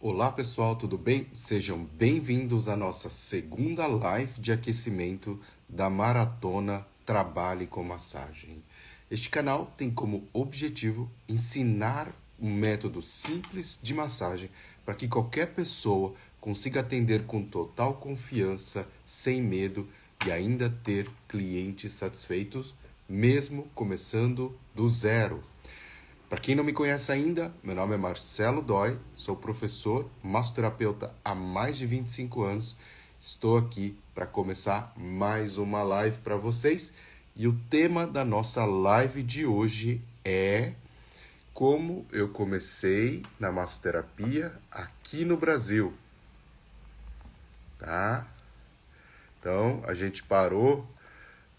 Olá pessoal, tudo bem? Sejam bem-vindos à nossa segunda live de aquecimento da Maratona Trabalhe com Massagem. Este canal tem como objetivo ensinar um método simples de massagem para que qualquer pessoa consiga atender com total confiança, sem medo e ainda ter clientes satisfeitos, mesmo começando do zero. Para quem não me conhece ainda, meu nome é Marcelo Dói, sou professor, massoterapeuta há mais de 25 anos. Estou aqui para começar mais uma live para vocês e o tema da nossa live de hoje é como eu comecei na massoterapia aqui no Brasil, tá? Então, a gente parou,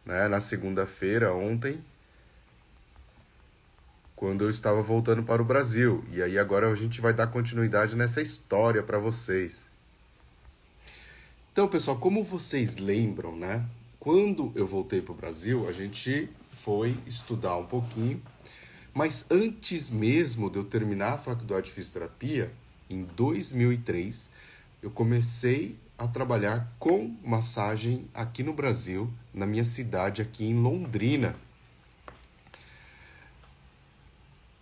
né, na segunda-feira, ontem, quando eu estava voltando para o Brasil. E aí agora a gente vai dar continuidade nessa história para vocês. Então, pessoal, como vocês lembram, né? Quando eu voltei para o Brasil, a gente foi estudar um pouquinho. Mas antes mesmo de eu terminar a faculdade de fisioterapia, em 2003, eu comecei a trabalhar com massagem aqui no Brasil, na minha cidade, aqui em Londrina.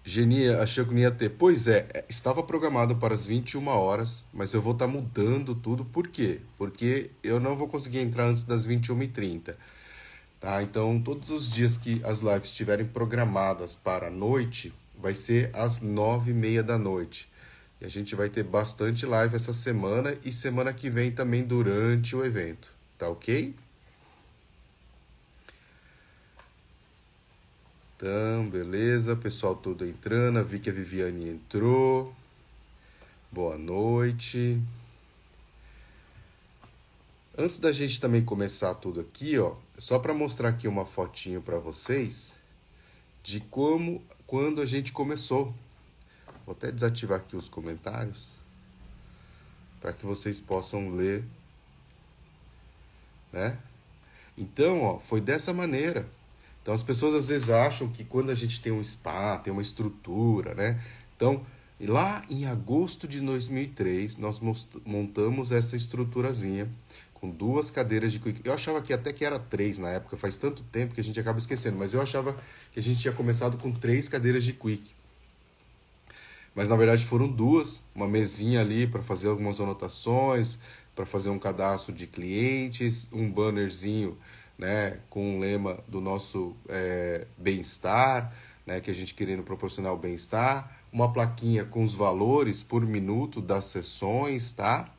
Genia, achou que não ia ter. Pois é, estava programado para as 21 horas, mas eu vou estar mudando tudo. Por quê? Porque eu não vou conseguir entrar antes das 21h30. Tá? Então, todos os dias que as lives estiverem programadas para a noite, vai ser às 9h30 da noite. E a gente vai ter bastante live essa semana e semana que vem também durante o evento. Tá ok? Então, beleza, pessoal todo entrando, vi que a Viviane entrou. Boa noite. Antes da gente também começar tudo aqui, ó, só para mostrar aqui uma fotinho para vocês de quando a gente começou. Vou até desativar aqui os comentários para que vocês possam ler, né? Então, ó, foi dessa maneira. Então as pessoas às vezes acham que quando a gente tem um spa, tem uma estrutura, né? Então, lá em agosto de 2003, nós montamos essa estruturazinha com 2 cadeiras de quick. Eu achava que até que era 3 na época, faz tanto tempo que a gente acaba esquecendo, mas eu achava que a gente tinha começado com 3 cadeiras de quick. Mas na verdade foram 2, uma mesinha ali para fazer algumas anotações, para fazer um cadastro de clientes, um bannerzinho, né, com o lema do nosso bem-estar, né, que a gente querendo proporcionar o bem-estar, uma plaquinha com os valores por minuto das sessões, tá?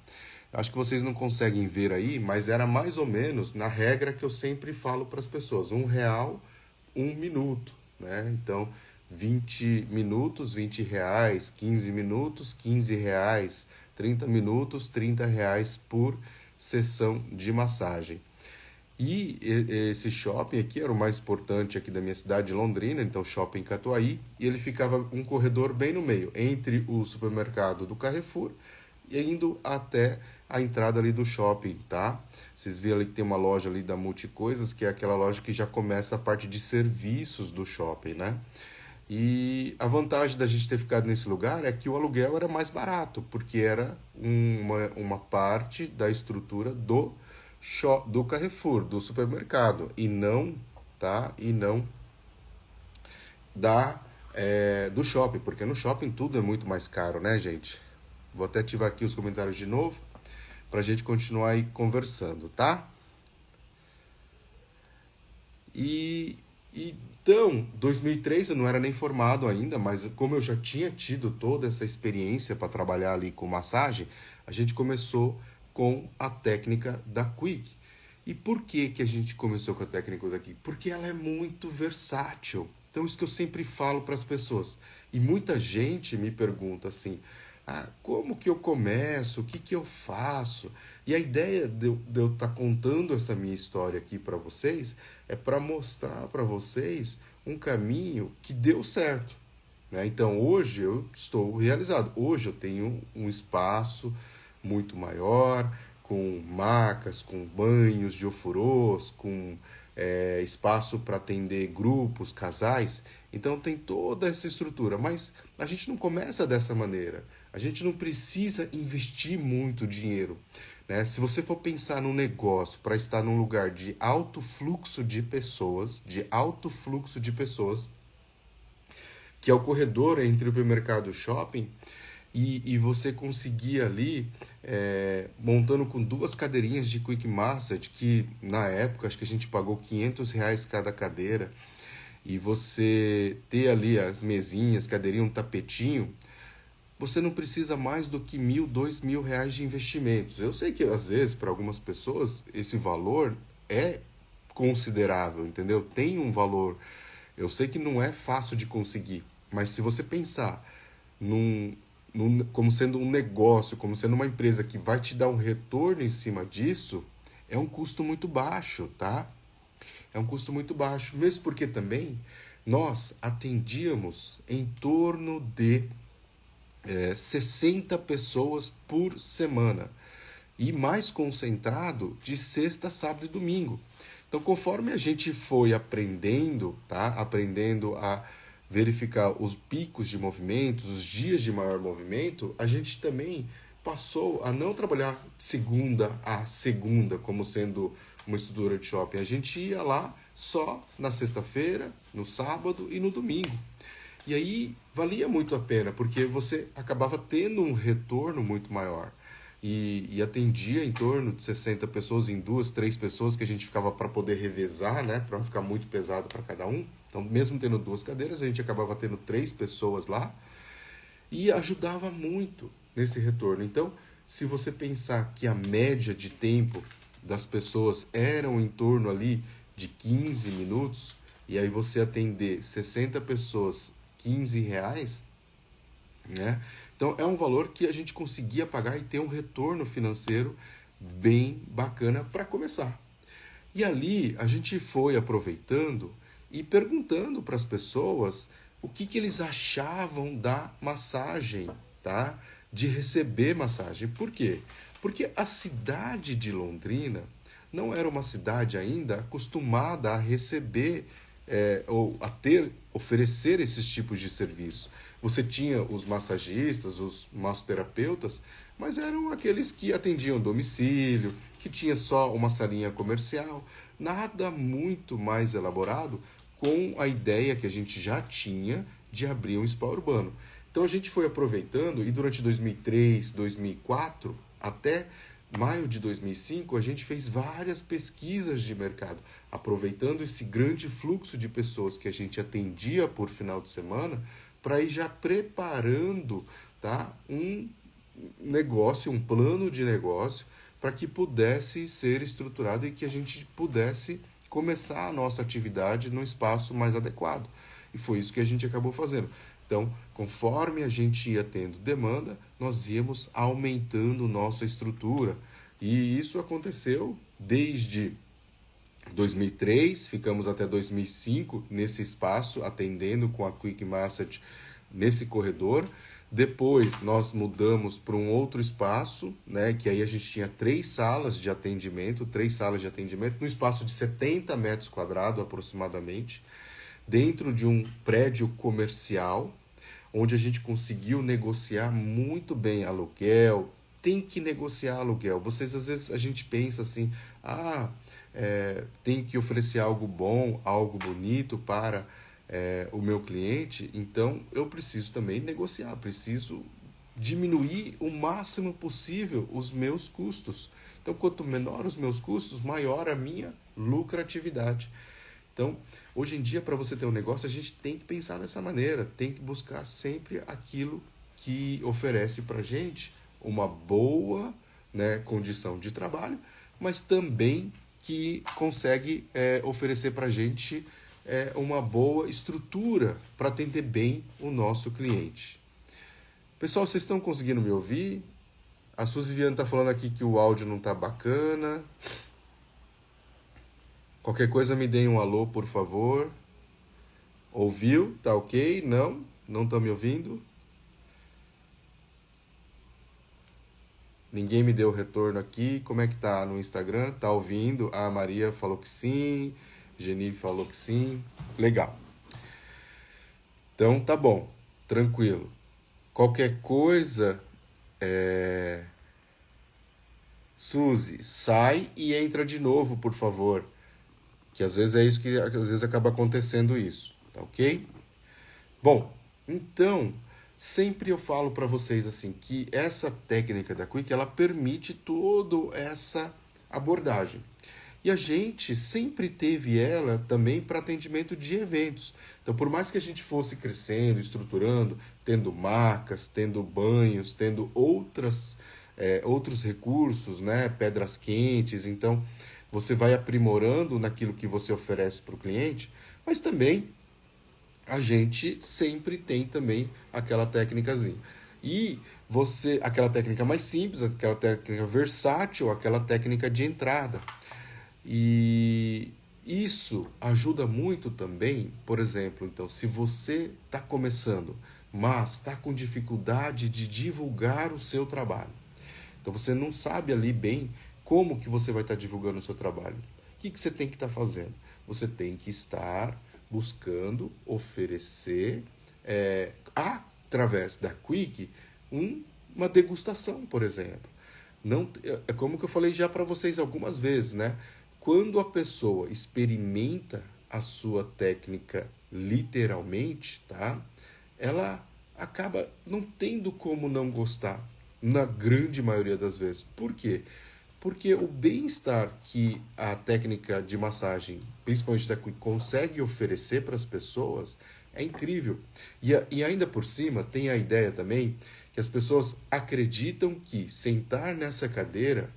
Acho que vocês não conseguem ver aí, mas era mais ou menos na regra que eu sempre falo para as pessoas, R$ 1, 1 minuto, né? Então, 20 minutos, R$ 20, 15 minutos, R$ 15, 30 minutos, R$ 30 por sessão de massagem. E esse shopping aqui era o mais importante aqui da minha cidade, Londrina, então shopping Catuaí, e ele ficava um corredor bem no meio, entre o supermercado do Carrefour e indo até a entrada ali do shopping, tá? Vocês viram ali que tem uma loja ali da Multicoisas, que é aquela loja que já começa a parte de serviços do shopping, né? E a vantagem da gente ter ficado nesse lugar é que o aluguel era mais barato, porque era uma parte da estrutura do Carrefour, do supermercado, e não, tá? E não do shopping, porque no shopping tudo é muito mais caro, né, gente? Vou até ativar aqui os comentários de novo, pra gente continuar aí conversando, tá? Então, 2003 eu não era nem formado ainda, mas como eu já tinha tido toda essa experiência para trabalhar ali com massagem, a gente começou com a técnica da Quick. E por que que a gente começou com a técnica da Quick? Porque ela é muito versátil. Então, isso que eu sempre falo para as pessoas. E muita gente me pergunta assim, como que eu começo? O que que eu faço? E a ideia de eu estar contando essa minha história aqui para vocês é para mostrar para vocês um caminho que deu certo, né? Então hoje eu estou realizado. Hoje eu tenho um espaço muito maior, com macas, com banhos de ofurôs, com espaço para atender grupos, casais. Então tem toda essa estrutura, mas a gente não começa dessa maneira. A gente não precisa investir muito dinheiro, né? Se você for pensar num negócio para estar num lugar de alto fluxo de pessoas, que é o corredor entre o supermercado e o shopping, e você conseguir ali, montando com duas cadeirinhas de Quick Massage, que na época acho que a gente pagou R$ 500 cada cadeira, e você ter ali as mesinhas, cadeirinha, um tapetinho, você não precisa mais do que R$ 1.000, R$ 2.000 de investimentos. Eu sei que às vezes para algumas pessoas esse valor é considerável, entendeu? Tem um valor. Eu sei que não é fácil de conseguir, mas se você pensar como sendo um negócio, como sendo uma empresa que vai te dar um retorno em cima disso, é um custo muito baixo, tá? É um custo muito baixo, mesmo porque também nós atendíamos em torno de 60 pessoas por semana e mais concentrado de sexta, sábado e domingo. Então, conforme a gente foi aprendendo, tá? Aprendendo a verificar os picos de movimentos, os dias de maior movimento, a gente também passou a não trabalhar segunda a segunda como sendo uma estrutura de shopping. A gente ia lá só na sexta-feira, no sábado e no domingo. E aí valia muito a pena, porque você acabava tendo um retorno muito maior. E atendia em torno de 60 pessoas, em 2, 3 pessoas que a gente ficava para poder revezar, né? Para não ficar muito pesado para cada um. Então, mesmo tendo 2 cadeiras, a gente acabava tendo 3 pessoas lá e ajudava muito nesse retorno. Então, se você pensar que a média de tempo das pessoas eram em torno ali de 15 minutos, e aí você atender 60 pessoas, R$ 15, né? Então é um valor que a gente conseguia pagar e ter um retorno financeiro bem bacana para começar. E ali a gente foi aproveitando e perguntando para as pessoas o que eles achavam da massagem, tá? De receber massagem. Por quê? Porque a cidade de Londrina não era uma cidade ainda acostumada a receber ou a oferecer esses tipos de serviço. Você tinha os massagistas, os massoterapeutas, mas eram aqueles que atendiam domicílio, que tinha só uma salinha comercial, nada muito mais elaborado com a ideia que a gente já tinha de abrir um spa urbano. Então a gente foi aproveitando e durante 2003, 2004, até maio de 2005, a gente fez várias pesquisas de mercado, aproveitando esse grande fluxo de pessoas que a gente atendia por final de semana, para ir já preparando, tá, um negócio, um plano de negócio, para que pudesse ser estruturado e que a gente pudesse começar a nossa atividade no espaço mais adequado. E foi isso que a gente acabou fazendo. Então, conforme a gente ia tendo demanda, nós íamos aumentando nossa estrutura. E isso aconteceu desde 2003, ficamos até 2005 nesse espaço, atendendo com a Quick Massage nesse corredor. Depois nós mudamos para um outro espaço, né, que aí a gente tinha 3 salas de atendimento, no espaço de 70 metros quadrados aproximadamente, dentro de um prédio comercial, onde a gente conseguiu negociar muito bem aluguel. Tem que negociar aluguel. Vocês, às vezes, a gente pensa assim, tem que oferecer algo bom, algo bonito para o meu cliente, então eu preciso também negociar, preciso diminuir o máximo possível os meus custos. Então, quanto menor os meus custos, maior a minha lucratividade. Então, hoje em dia, para você ter um negócio, a gente tem que pensar dessa maneira, tem que buscar sempre aquilo que oferece para a gente uma boa, né, condição de trabalho, mas também que consegue oferecer para a gente uma boa estrutura para atender bem o nosso cliente. Pessoal, vocês estão conseguindo me ouvir? A Suzy Viana está falando aqui que o áudio não está bacana. Qualquer coisa me deem um alô, por favor. Ouviu? Tá ok? Não? Não estão me ouvindo? Ninguém me deu retorno aqui. Como é que tá no Instagram? Tá ouvindo? A Maria falou que sim. Geni falou que sim. Legal. Então tá bom. Tranquilo. Qualquer coisa, Suzy, sai e entra de novo, por favor. Que às vezes é isso que às vezes acaba acontecendo isso, tá ok? Bom, então, sempre eu falo para vocês assim que essa técnica da Quick, ela permite toda essa abordagem. E a gente sempre teve ela também para atendimento de eventos. Então, por mais que a gente fosse crescendo, estruturando, tendo macas, tendo banhos, tendo outros recursos, né? Pedras quentes, então você vai aprimorando naquilo que você oferece para o cliente, mas também a gente sempre tem também aquela técnicazinha. E aquela técnica mais simples, aquela técnica versátil, aquela técnica de entrada. E isso ajuda muito também, por exemplo, então, se você está começando, mas está com dificuldade de divulgar o seu trabalho. Então você não sabe ali bem como que você vai estar divulgando o seu trabalho. O que você tem que estar fazendo? Você tem que estar buscando oferecer, através da Quick, uma degustação, por exemplo. Não, é como que eu falei já para vocês algumas vezes, né? Quando a pessoa experimenta a sua técnica literalmente, tá? Ela acaba não tendo como não gostar, na grande maioria das vezes. Por quê? Porque o bem-estar que a técnica de massagem, principalmente da Quick, consegue oferecer para as pessoas é incrível. E ainda por cima, tem a ideia também que as pessoas acreditam que sentar nessa cadeira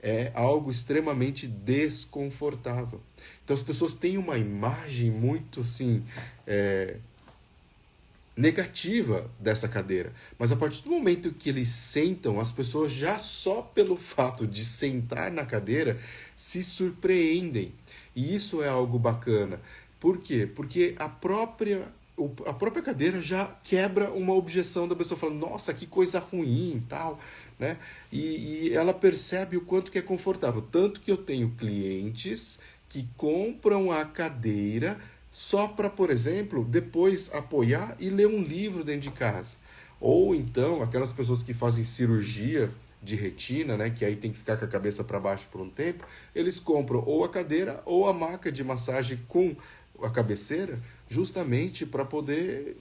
é algo extremamente desconfortável. Então as pessoas têm uma imagem muito assim, negativa dessa cadeira. Mas a partir do momento que eles sentam, as pessoas já só pelo fato de sentar na cadeira se surpreendem. E isso é algo bacana. Por quê? Porque a própria cadeira já quebra uma objeção da pessoa falando, nossa, que coisa ruim e tal, né? E ela percebe o quanto que é confortável. Tanto que eu tenho clientes que compram a cadeira só para, por exemplo, depois apoiar e ler um livro dentro de casa. Ou então, aquelas pessoas que fazem cirurgia de retina, né, que aí tem que ficar com a cabeça para baixo por um tempo, eles compram ou a cadeira ou a maca de massagem com a cabeceira, justamente para poder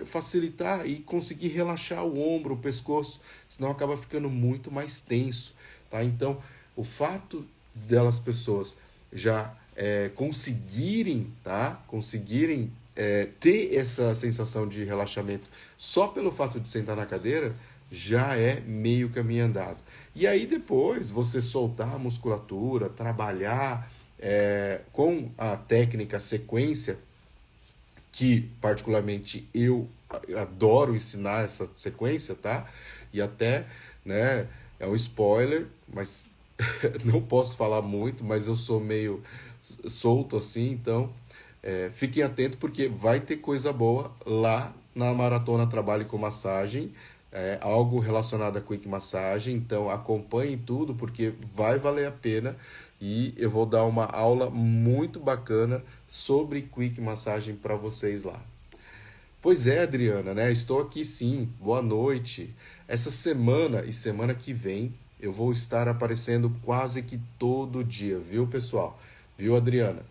facilitar e conseguir relaxar o ombro, o pescoço, senão acaba ficando muito mais tenso, tá? Então, o fato delas pessoas já conseguirem, tá? Conseguirem ter essa sensação de relaxamento só pelo fato de sentar na cadeira, já é meio caminho andado. E aí depois você soltar a musculatura, trabalhar com a técnica sequência, que particularmente eu adoro ensinar essa sequência, tá? E até, né, é um spoiler, mas não posso falar muito, mas eu sou meio solto assim, então fiquem atentos porque vai ter coisa boa lá na Maratona Trabalho com Massagem, algo relacionado a Quick Massagem, então acompanhem tudo porque vai valer a pena e eu vou dar uma aula muito bacana sobre Quick Massagem para vocês lá. Pois é, Adriana, né? Estou aqui sim. Boa noite. Essa semana e semana que vem eu vou estar aparecendo quase que todo dia, viu, pessoal? Viu, Adriana?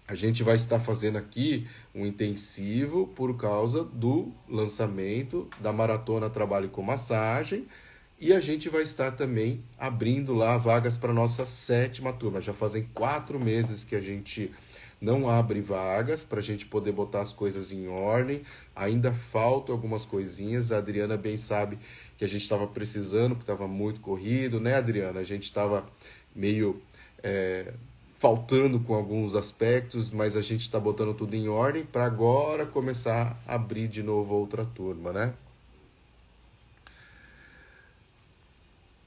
A gente vai estar fazendo aqui um intensivo por causa do lançamento da Maratona Trabalho com Massagem e a gente vai estar também abrindo lá vagas para nossa 7ª turma. Já fazem 4 meses que a gente não abre vagas para a gente poder botar as coisas em ordem. Ainda faltam algumas coisinhas. A Adriana bem sabe que a gente estava precisando, porque estava muito corrido, né, Adriana? A gente estava meio faltando com alguns aspectos, mas a gente está botando tudo em ordem para agora começar a abrir de novo outra turma, né?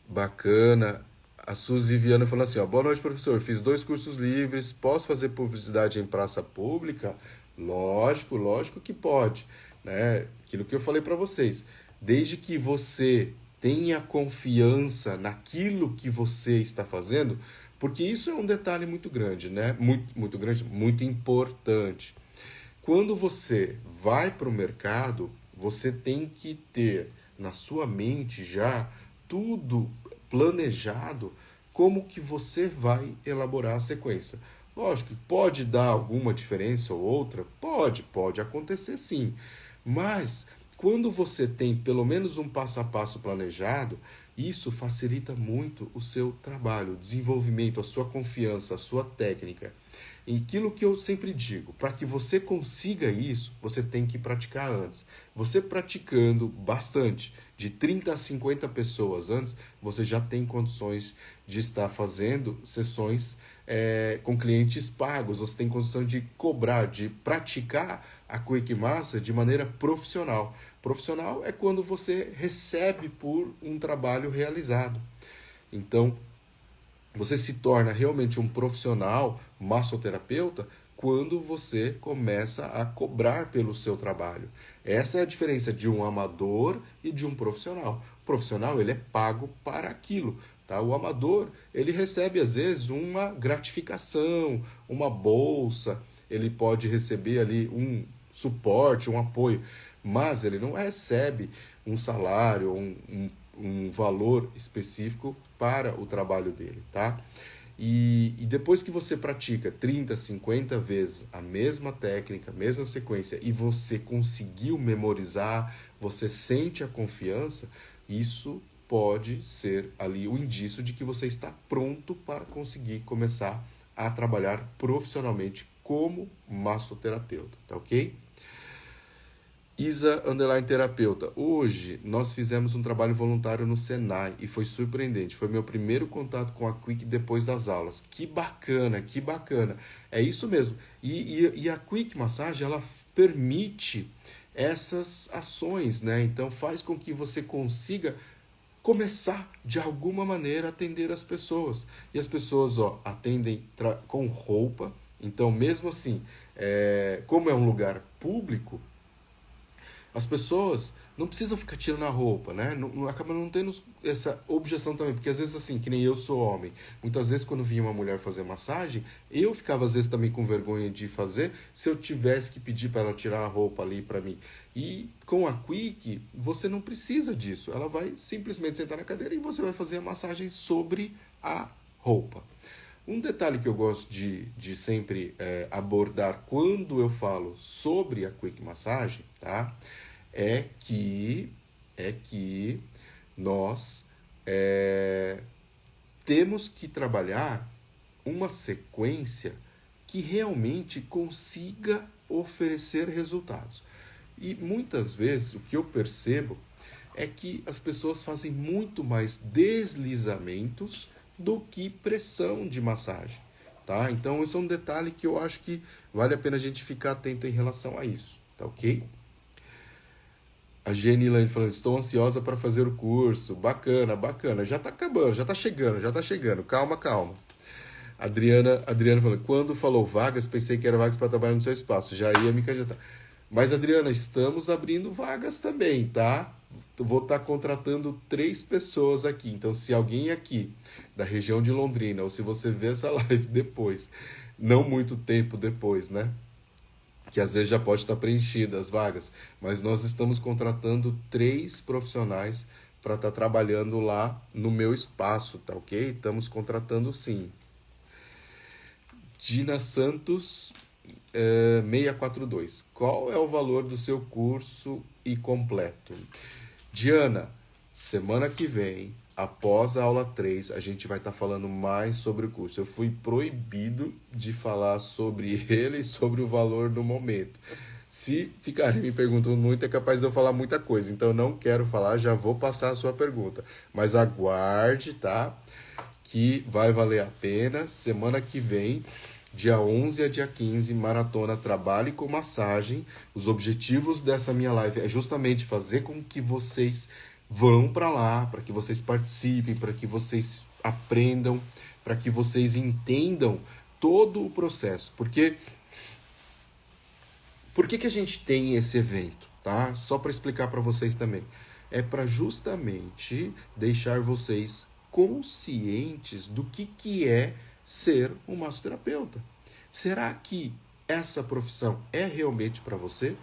Bacana. A Suzy Viana falou assim, ó, boa noite, professor. Fiz 2 cursos livres, posso fazer publicidade em praça pública? Lógico, lógico que pode, né? Aquilo que eu falei para vocês. Desde que você tenha confiança naquilo que você está fazendo, porque isso é um detalhe muito grande, né? Muito, muito grande, muito importante. Quando você vai para o mercado, você tem que ter na sua mente já tudo planejado, como que você vai elaborar a sequência. Lógico que pode dar alguma diferença ou outra, pode acontecer sim, mas quando você tem pelo menos um passo a passo planejado, isso facilita muito o seu trabalho, o desenvolvimento, a sua confiança, a sua técnica. E aquilo que eu sempre digo, para que você consiga isso, você tem que praticar antes. Você praticando bastante, de 30 a 50 pessoas antes, você já tem condições de estar fazendo sessões com clientes pagos. Você tem condição de cobrar, de praticar a Quick Massa de maneira profissional. Profissional é quando você recebe por um trabalho realizado. Então, você se torna realmente um profissional massoterapeuta quando você começa a cobrar pelo seu trabalho. Essa é a diferença de um amador e de um profissional. O profissional, ele é pago para aquilo. Tá? O amador, ele recebe às vezes uma gratificação, uma bolsa, ele pode receber ali um suporte, um apoio, mas ele não recebe um salário, um valor específico para o trabalho dele, tá? E depois que você pratica 30, 50 vezes a mesma técnica, a mesma sequência, e você conseguiu memorizar, você sente a confiança, isso pode ser ali o indício de que você está pronto para conseguir começar a trabalhar profissionalmente como massoterapeuta, tá ok? Isa Underline Terapeuta. Hoje nós fizemos um trabalho voluntário no Senai e foi surpreendente. Foi meu primeiro contato com a Quick depois das aulas. Que bacana, que bacana. É isso mesmo. E a Quick Massagem, ela permite essas ações, né? Então faz com que você consiga começar de alguma maneira a atender as pessoas. E as pessoas, ó, atendem com roupa. Então, mesmo assim, como é um lugar público, as pessoas não precisam ficar tirando a roupa, né? Acaba não tendo essa objeção também, porque às vezes assim, que nem eu sou homem, muitas vezes quando vinha uma mulher fazer massagem, eu ficava às vezes também com vergonha de fazer, se eu tivesse que pedir para ela tirar a roupa ali para mim. E com a Quick, você não precisa disso, ela vai simplesmente sentar na cadeira e você vai fazer a massagem sobre a roupa. Um detalhe que eu gosto de sempre abordar quando eu falo sobre a Quick Massagem, tá? É que nós temos que trabalhar uma sequência que realmente consiga oferecer resultados. E muitas vezes o que eu percebo é que as pessoas fazem muito mais deslizamentos do que pressão de massagem, tá? Então esse é um detalhe que eu acho que vale a pena a gente ficar atento em relação a isso, tá ok? A Jenny Lane falando, estou ansiosa para fazer o curso. Bacana, bacana. Já está acabando, já está chegando. Calma, calma. Adriana falando, quando falou vagas, pensei que era vagas para trabalhar no seu espaço. Já ia me candidatar. Mas, Adriana, estamos abrindo vagas também, tá? Vou estar contratando 3 pessoas aqui. Então, se alguém aqui da região de Londrina, ou se você vê essa live depois, não muito tempo depois, né? Que às vezes já pode estar preenchida as vagas, mas nós estamos contratando 3 profissionais para estar trabalhando lá no meu espaço, tá ok? Estamos contratando sim. Dina Santos 642. Qual é o valor do seu curso e completo? Diana, semana que vem, após a aula 3, a gente vai estar falando mais sobre o curso. Eu fui proibido de falar sobre ele e sobre o valor no momento. Se ficarem me perguntando muito, é capaz de eu falar muita coisa. Então, eu não quero falar, já vou passar a sua pergunta. Mas aguarde, tá? Que vai valer a pena. Semana que vem, dia 11 a dia 15, Maratona Trabalhe com Massagem. Os objetivos dessa minha live é justamente fazer com que vocês vão para lá, para que vocês participem, para que vocês aprendam, para que vocês entendam todo o processo. Porque por que a gente tem esse evento, tá? Só para explicar para vocês também. É para justamente deixar vocês conscientes do que é ser um massoterapeuta. Será que essa profissão é realmente para você?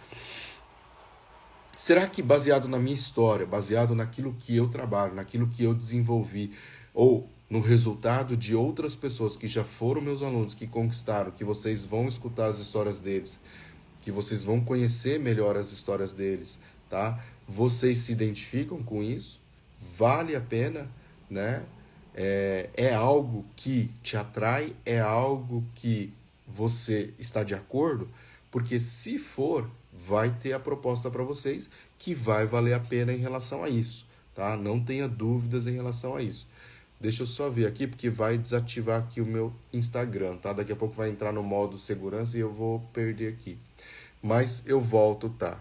Será que baseado na minha história, baseado naquilo que eu trabalho, naquilo que eu desenvolvi, ou no resultado de outras pessoas que já foram meus alunos, que conquistaram, que vocês vão escutar as histórias deles, que vocês vão conhecer melhor as histórias deles, tá? Vocês se identificam com isso? Vale a pena, né? É algo que te atrai? É algo que você está de acordo? Porque se for, vai ter a proposta para vocês que vai valer a pena em relação a isso, tá? Não tenha dúvidas em relação a isso. Deixa eu só ver aqui, porque vai desativar aqui o meu Instagram, tá? Daqui a pouco vai entrar no modo segurança e eu vou perder aqui. Mas eu volto, tá?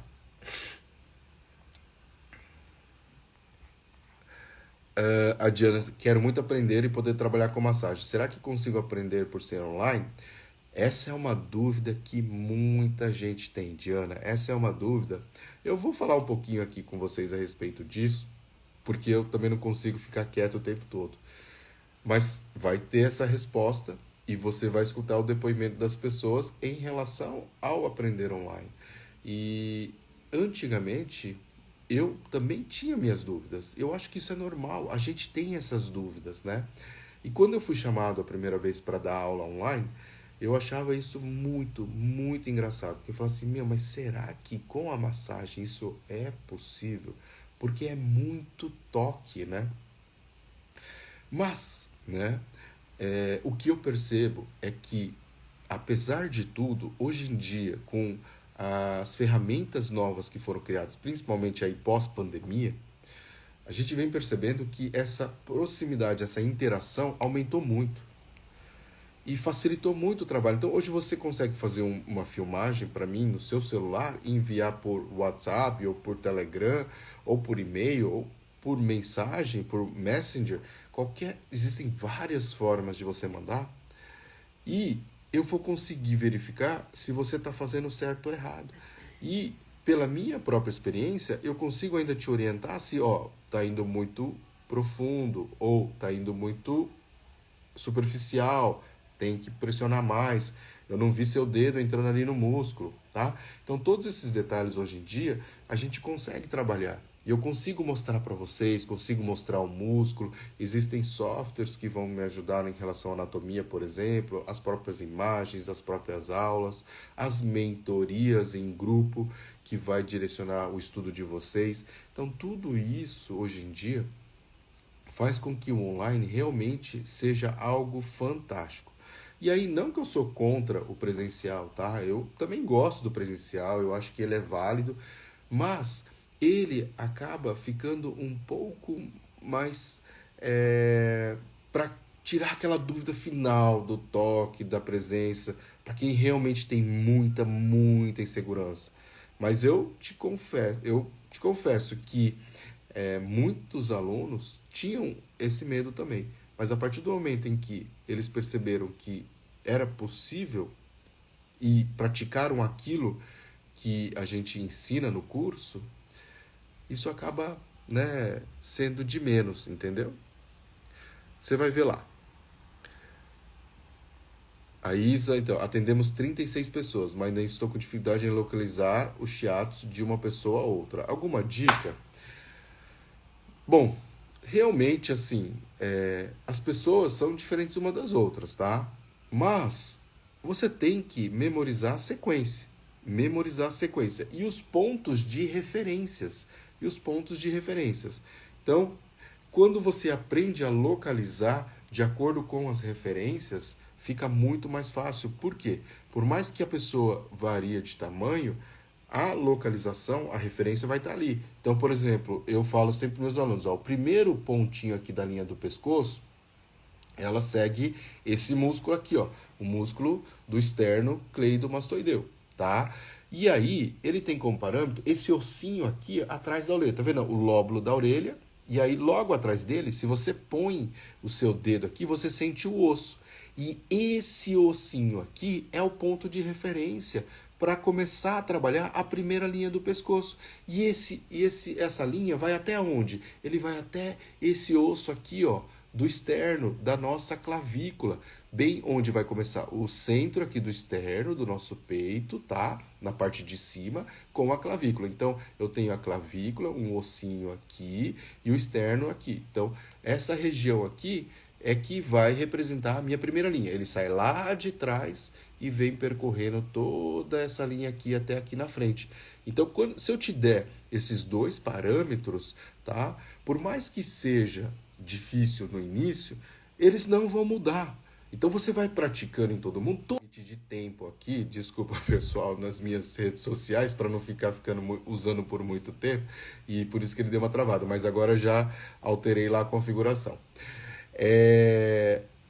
A Diana, quero muito aprender e poder trabalhar com massagem. Será que consigo aprender por ser online? Essa é uma dúvida que muita gente tem, Diana. Essa é uma dúvida. Eu vou falar um pouquinho aqui com vocês a respeito disso, porque eu também não consigo ficar quieto o tempo todo. Mas vai ter essa resposta e você vai escutar o depoimento das pessoas em relação ao aprender online. E antigamente eu também tinha minhas dúvidas. Eu acho que isso é normal, a gente tem essas dúvidas, né? E quando eu fui chamado a primeira vez para dar aula online, eu achava isso muito, muito engraçado. Porque eu falava assim, meu, mas será que com a massagem isso é possível? Porque é muito toque, né? Mas, né, o que eu percebo é que, apesar de tudo, hoje em dia, com as ferramentas novas que foram criadas, principalmente aí pós-pandemia, a gente vem percebendo que essa proximidade, essa interação aumentou muito e facilitou muito o trabalho. Então, hoje você consegue fazer uma filmagem para mim no seu celular e enviar por WhatsApp ou por Telegram ou por e-mail ou por mensagem, por Messenger, existem várias formas de você mandar e eu vou conseguir verificar se você está fazendo certo ou errado. E pela minha própria experiência, eu consigo ainda te orientar se, ó, tá indo muito profundo ou tá indo muito superficial, tem que pressionar mais. Eu não vi seu dedo entrando ali no músculo, tá? Então todos esses detalhes hoje em dia a gente consegue trabalhar. E eu consigo mostrar para vocês, consigo mostrar o músculo. Existem softwares que vão me ajudar em relação à anatomia, por exemplo, as próprias imagens, as próprias aulas, as mentorias em grupo que vai direcionar o estudo de vocês. Então tudo isso hoje em dia faz com que o online realmente seja algo fantástico. E aí, não que eu sou contra o presencial, tá? Eu também gosto do presencial, eu acho que ele é válido, mas ele acaba ficando um pouco mais para tirar aquela dúvida final do toque, da presença, para quem realmente tem muita, muita insegurança. Mas eu te confesso que muitos alunos tinham esse medo também. Mas a partir do momento em que eles perceberam que era possível e praticaram aquilo que a gente ensina no curso, isso acaba, né, sendo de menos, entendeu? Você vai ver lá. A Isa, então, atendemos 36 pessoas, mas ainda estou com dificuldade em localizar os chiatos de uma pessoa a outra. Alguma dica? Bom, realmente, assim, as pessoas são diferentes umas das outras, tá? Mas você tem que memorizar a sequência. Memorizar a sequência. E os pontos de referências. E os pontos de referências. Então, quando você aprende a localizar de acordo com as referências, fica muito mais fácil. Por quê? Por mais que a pessoa varie de tamanho, a localização, a referência vai estar ali. Então, por exemplo, eu falo sempre para meus alunos, ó, o primeiro pontinho aqui da linha do pescoço, ela segue esse músculo aqui, ó, o músculo do esternocleidomastoideu, tá? E aí, ele tem como parâmetro esse ossinho aqui atrás da orelha, tá vendo? O lóbulo da orelha, e aí logo atrás dele, se você põe o seu dedo aqui, você sente o osso. E esse ossinho aqui é o ponto de referência para começar a trabalhar a primeira linha do pescoço. E essa linha vai até onde? Ele vai até esse osso aqui, ó, do externo, da nossa clavícula, bem onde vai começar o centro aqui do externo, do nosso peito, tá? Na parte de cima, com a clavícula. Então, eu tenho a clavícula, um ossinho aqui e o externo aqui. Então, essa região aqui é que vai representar a minha primeira linha. Ele sai lá de trás e vem percorrendo toda essa linha aqui até aqui na frente. Então, se eu te der esses dois parâmetros, tá? Por mais que seja difícil no início, eles não vão mudar. Então você vai praticando em todo mundo. De tempo aqui, desculpa pessoal, nas minhas redes sociais, para não ficar usando por muito tempo, e por isso que ele deu uma travada, mas agora já alterei lá a configuração.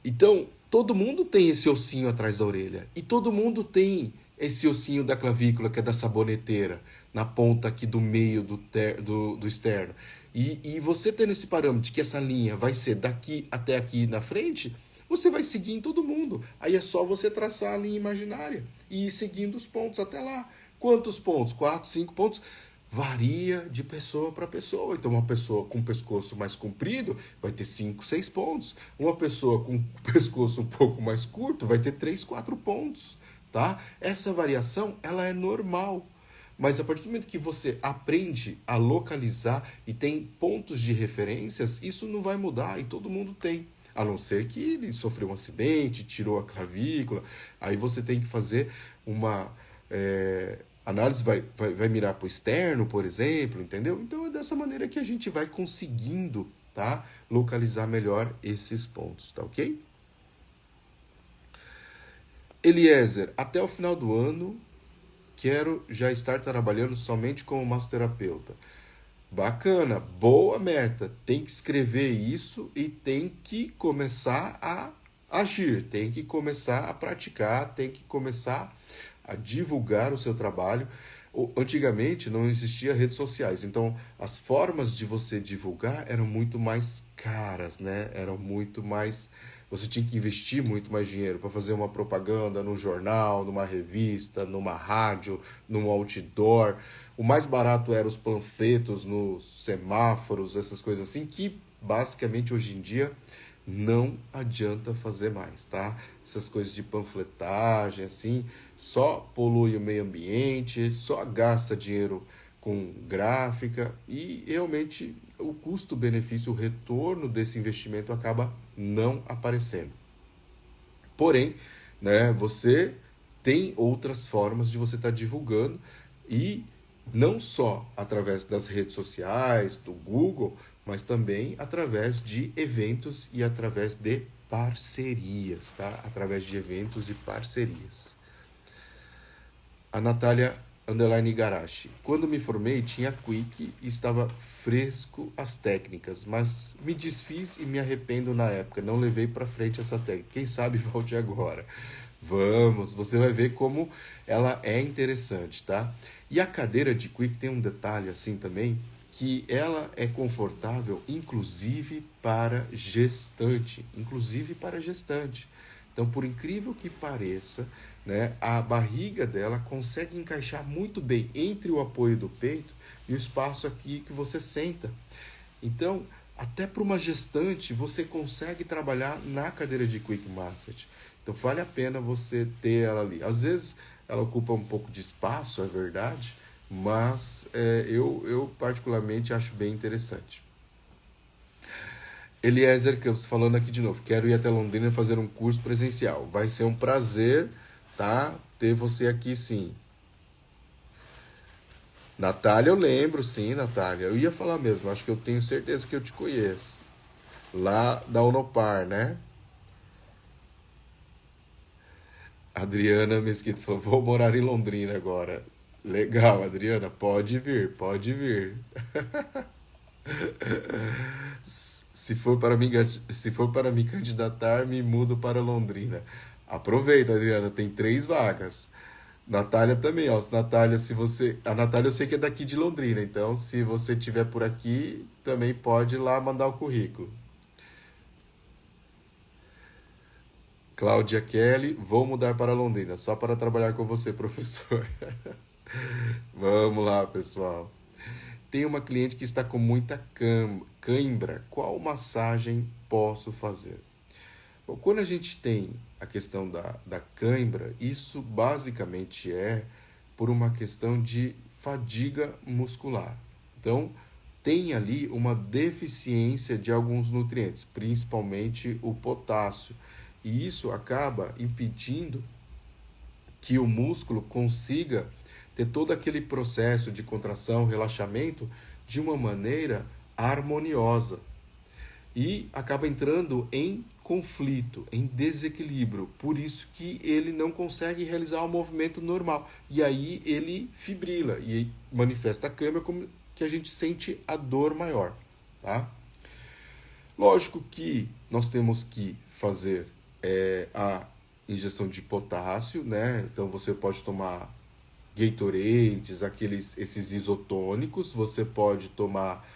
Então, todo mundo tem esse ossinho atrás da orelha, e todo mundo tem esse ossinho da clavícula, que é da saboneteira, na ponta aqui do meio do externo. E você tendo esse parâmetro de que essa linha vai ser daqui até aqui na frente, você vai seguir em todo mundo. Aí é só você traçar a linha imaginária e ir seguindo os pontos até lá. Quantos pontos? 4, 5 pontos? Varia de pessoa para pessoa. Então, uma pessoa com o pescoço mais comprido vai ter 5, 6 pontos. Uma pessoa com o pescoço um pouco mais curto vai ter 3, 4 pontos. Tá? Essa variação ela é normal. Mas a partir do momento que você aprende a localizar e tem pontos de referências, isso não vai mudar e todo mundo tem. A não ser que ele sofreu um acidente, tirou a clavícula, aí você tem que fazer uma análise, vai mirar para o externo, por exemplo, entendeu? Então é dessa maneira que a gente vai conseguindo, tá? Localizar melhor esses pontos, tá ok? Eliezer, até o final do ano, quero já estar trabalhando somente como massoterapeuta. Bacana, boa meta. Tem que escrever isso e tem que começar a agir, tem que começar a praticar, tem que começar a divulgar o seu trabalho. Antigamente não existia redes sociais, então as formas de você divulgar eram muito mais caras, né? Eram muito mais... Você tinha que investir muito mais dinheiro para fazer uma propaganda num jornal, numa revista, numa rádio, num outdoor. O mais barato eram os panfletos nos semáforos, essas coisas assim, que basicamente hoje em dia não adianta fazer mais, tá? Essas coisas de panfletagem, assim, só polui o meio ambiente, só gasta dinheiro com gráfica e realmente o custo-benefício, o retorno desse investimento acaba não aparecendo. Porém, né, você tem outras formas de você estar divulgando e não só através das redes sociais, do Google, mas também através de eventos e através de parcerias, tá? Através de eventos e parcerias. A Natália _Igarashi. Quando me formei, tinha Quick e estava fresco as técnicas, mas me desfiz e me arrependo na época. Não levei para frente essa técnica. Quem sabe volte agora. Vamos, você vai ver como ela é interessante, tá? E a cadeira de Quick tem um detalhe assim também, que ela é confortável, inclusive para gestante. Inclusive para gestante. Então, por incrível que pareça, né, a barriga dela consegue encaixar muito bem entre o apoio do peito e o espaço aqui que você senta. Então, até para uma gestante, você consegue trabalhar na cadeira de Quick Massage. Então, vale a pena você ter ela ali. Às vezes, ela ocupa um pouco de espaço, é verdade, mas eu particularmente acho bem interessante. Eliezer Campos falando aqui de novo. Quero ir até Londrina fazer um curso presencial. Vai ser um prazer, tá? Ter você aqui, sim. Natália, eu lembro, sim, Natália. Eu ia falar mesmo, acho que eu tenho certeza que eu te conheço. Lá da Unopar, né? Adriana Mesquita falou, vou morar em Londrina agora. Legal, Adriana, pode vir, pode vir. Se for para me candidatar, me mudo para Londrina. Aproveita, Adriana, tem 3 vagas. Natália também, ó. A Natália eu sei que é daqui de Londrina, então se você estiver por aqui, também pode ir lá mandar o currículo. Cláudia Kelly, vou mudar para Londrina, só para trabalhar com você, professor. Vamos lá, pessoal. Tem uma cliente que está com muita cãibra, qual massagem posso fazer? Bom, quando a gente tem a questão da cãibra, isso basicamente é por uma questão de fadiga muscular. Então, tem ali uma deficiência de alguns nutrientes, principalmente o potássio. E isso acaba impedindo que o músculo consiga ter todo aquele processo de contração, relaxamento, de uma maneira harmoniosa. E acaba entrando em conflito, em desequilíbrio. Por isso que ele não consegue realizar o movimento normal. E aí ele fibrila e manifesta a câimbra como que a gente sente a dor maior. Tá? Lógico que nós temos que fazer a ingestão de potássio, né? Então você pode tomar Gatorades, esses isotônicos, você pode tomar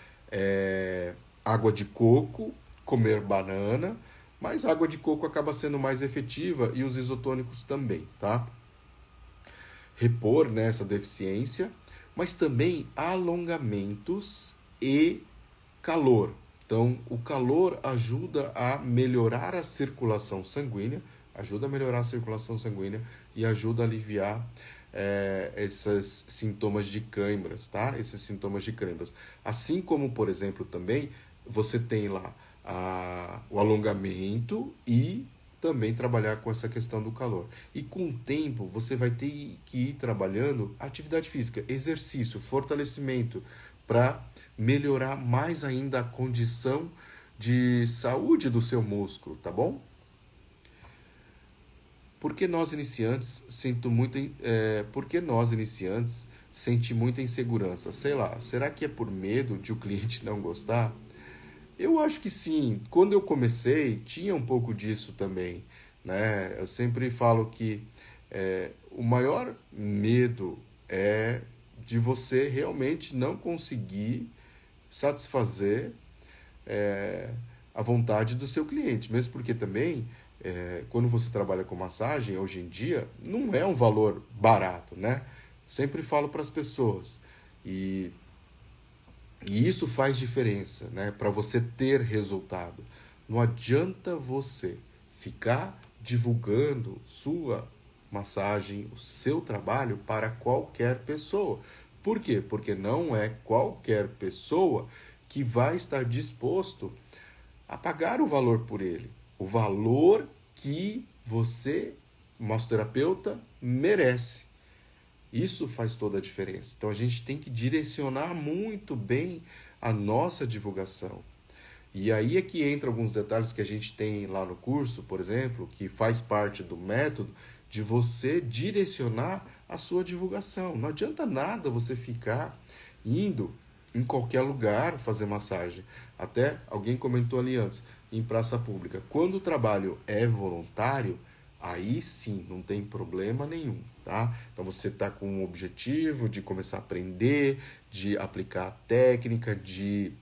água de coco, comer banana, mas a água de coco acaba sendo mais efetiva e os isotônicos também, tá? Repor, né, essa deficiência, mas também alongamentos e calor. Então, o calor ajuda a melhorar a circulação sanguínea, e ajuda a aliviar esses sintomas de câimbras, tá? Esses sintomas de câimbras. Assim como, por exemplo, também você tem lá o alongamento e também trabalhar com essa questão do calor. E com o tempo, você vai ter que ir trabalhando atividade física, exercício, fortalecimento, para melhorar mais ainda a condição de saúde do seu músculo, tá bom? Porque nós iniciantes sente muita insegurança? Sei lá, será que é por medo de o cliente não gostar? Eu acho que sim. Quando eu comecei, tinha um pouco disso também, né? Eu sempre falo que o maior medo é de você realmente não conseguir satisfazer a vontade do seu cliente. Mesmo porque também, quando você trabalha com massagem, hoje em dia, não é um valor barato, né? Sempre falo para as pessoas. E isso faz diferença, né? Para você ter resultado. Não adianta você ficar divulgando sua massagem, o seu trabalho para qualquer pessoa. Por quê? Porque não é qualquer pessoa que vai estar disposto a pagar o valor por ele. O valor que você, massoterapeuta, merece. Isso faz toda a diferença. Então a gente tem que direcionar muito bem a nossa divulgação. E aí é que entra alguns detalhes que a gente tem lá no curso, por exemplo, que faz parte do método de você direcionar a sua divulgação. Não adianta nada você ficar indo em qualquer lugar fazer massagem. Até alguém comentou ali antes, em praça pública. Quando o trabalho é voluntário, aí sim, não tem problema nenhum, tá? Então você está com um objetivo de começar a aprender, de aplicar a técnica, de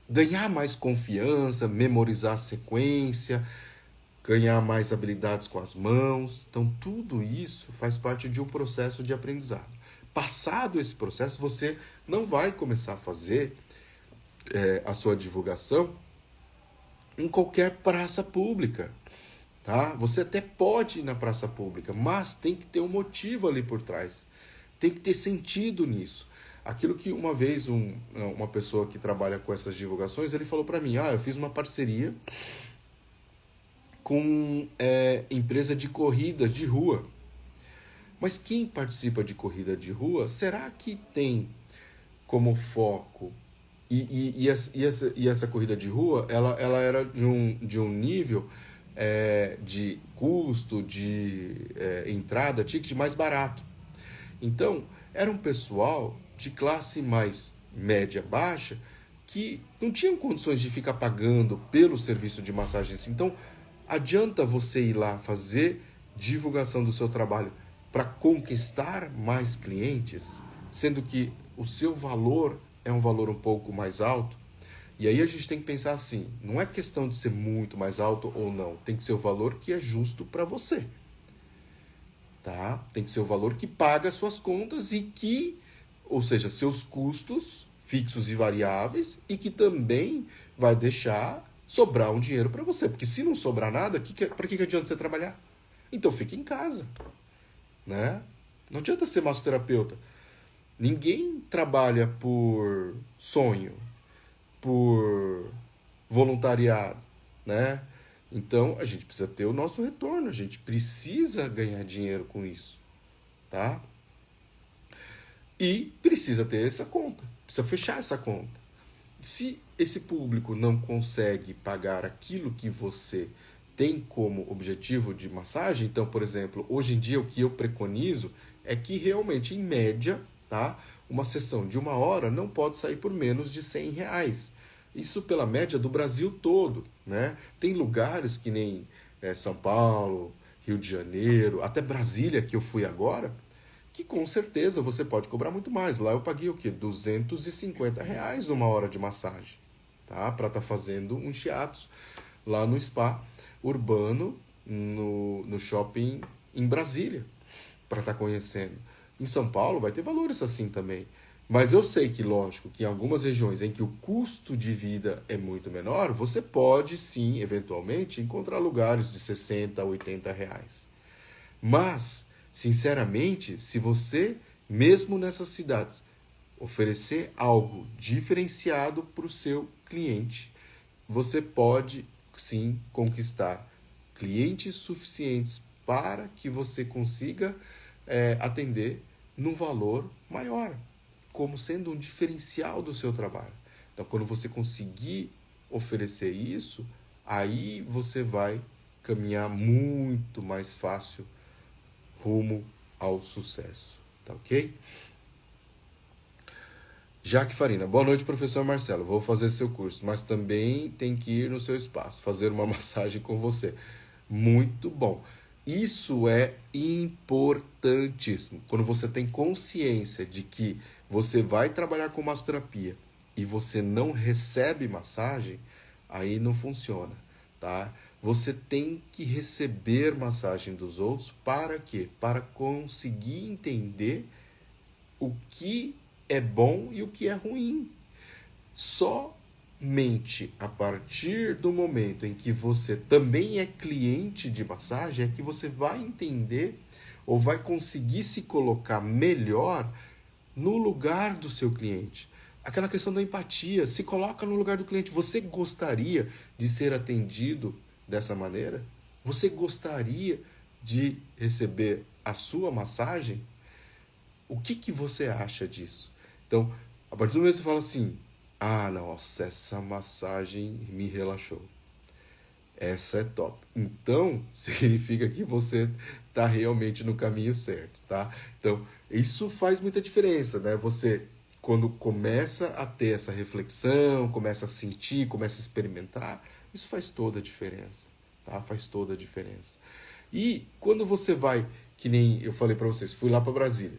ganhar mais confiança, memorizar a sequência, ganhar mais habilidades com as mãos. Então tudo isso faz parte de um processo de aprendizado. Passado esse processo, você não vai começar a fazer a sua divulgação em qualquer praça pública. Tá? Você até pode ir na praça pública, mas tem que ter um motivo ali por trás. Tem que ter sentido nisso. Aquilo que uma vez uma pessoa que trabalha com essas divulgações, ele falou para mim, eu fiz uma parceria com empresa de corrida de rua. Mas quem participa de corrida de rua, será que tem como foco? E essa corrida de rua, ela era de um nível de custo, de entrada, ticket mais barato. Então, era um pessoal de classe mais média, baixa, que não tinham condições de ficar pagando pelo serviço de massagem. Então, adianta você ir lá fazer divulgação do seu trabalho para conquistar mais clientes, sendo que o seu valor é um valor um pouco mais alto. E aí a gente tem que pensar assim, não é questão de ser muito mais alto ou não, tem que ser o valor que é justo para você. Tá? Tem que ser o valor que paga as suas contas e que, ou seja, seus custos fixos e variáveis e que também vai deixar sobrar um dinheiro para você. Porque se não sobrar nada, para que adianta você trabalhar? Então fique em casa, né? Não adianta ser massoterapeuta. Ninguém trabalha por sonho, por voluntariado, né? Então a gente precisa ter o nosso retorno, a gente precisa ganhar dinheiro com isso, tá? E precisa ter essa conta, precisa fechar essa conta. Se esse público não consegue pagar aquilo que você tem como objetivo de massagem, então, por exemplo, hoje em dia o que eu preconizo é que realmente, em média, tá, uma sessão de 1 hora não pode sair por menos de R$ 100. Isso pela média do Brasil todo, né? Tem lugares que nem São Paulo, Rio de Janeiro, até Brasília, que eu fui agora, que com certeza você pode cobrar muito mais. Lá eu paguei o quê? R$ 250 numa hora de massagem, tá? Para estar fazendo um shiatsu lá no spa urbano, no shopping em Brasília, para estar conhecendo. Em São Paulo vai ter valores assim também. Mas eu sei que, lógico, que em algumas regiões em que o custo de vida é muito menor, você pode sim, eventualmente, encontrar lugares de R$ 60, R$ 80. Mas, sinceramente, se você, mesmo nessas cidades, oferecer algo diferenciado para o seu cliente, você pode sim conquistar clientes suficientes para que você consiga atender num valor maior, como sendo um diferencial do seu trabalho. Então, quando você conseguir oferecer isso, aí você vai caminhar muito mais fácil rumo ao sucesso, tá ok? Jaque Farina, boa noite, professor Marcelo. Vou fazer seu curso, mas também tem que ir no seu espaço, fazer uma massagem com você. Muito bom. Isso é importantíssimo. Quando você tem consciência de que você vai trabalhar com massoterapia e você não recebe massagem, aí não funciona, tá? Você tem que receber massagem dos outros para quê? Para conseguir entender o que é bom e o que é ruim. Somente a partir do momento em que você também é cliente de massagem é que você vai entender ou vai conseguir se colocar melhor no lugar do seu cliente. Aquela questão da empatia, se coloca no lugar do cliente. Você gostaria de ser atendido dessa maneira? Você gostaria de receber a sua massagem? O que você acha disso? Então, a partir do momento que você fala assim, nossa, essa massagem me relaxou. Essa é top. Então, significa que você está realmente no caminho certo, tá? Então, isso faz muita diferença, né? Você, quando começa a ter essa reflexão, começa a sentir, começa a experimentar, isso faz toda a diferença, tá? Faz toda a diferença. E quando você vai, que nem eu falei para vocês, fui lá para Brasília,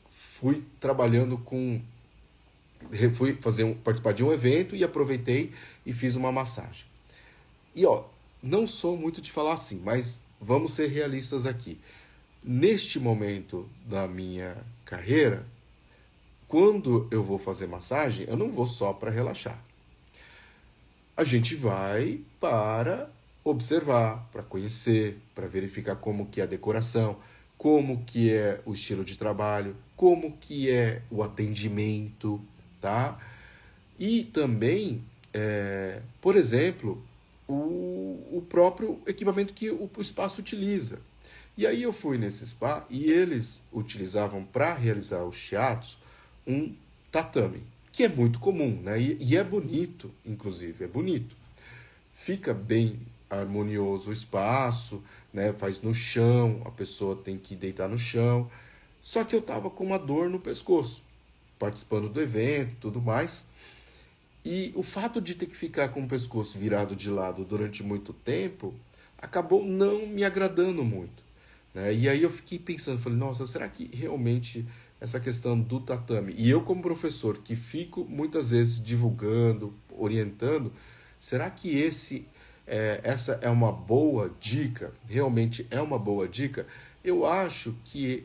fui trabalhando fui participar de um evento e aproveitei e fiz uma massagem. E não sou muito de falar assim, mas vamos ser realistas aqui. Neste momento da minha carreira, quando eu vou fazer massagem, eu não vou só para relaxar. A gente vai para observar, para conhecer, para verificar como que é a decoração, como que é o estilo de trabalho, como que é o atendimento, tá? E também, por exemplo, o próprio equipamento que o espaço utiliza. E aí eu fui nesse spa e eles utilizavam para realizar o shiatsu um tatame, que é muito comum, né? E é bonito, inclusive, é bonito. Fica bem harmonioso o espaço, né? Faz no chão, a pessoa tem que deitar no chão. Só que eu tava com uma dor no pescoço, participando do evento e tudo mais. E o fato de ter que ficar com o pescoço virado de lado durante muito tempo acabou não me agradando muito, né? E aí eu fiquei pensando, falei, nossa, será que realmente essa questão do tatame... E eu como professor, que fico muitas vezes divulgando, orientando, será que essa é uma boa dica? Realmente é uma boa dica? Eu acho que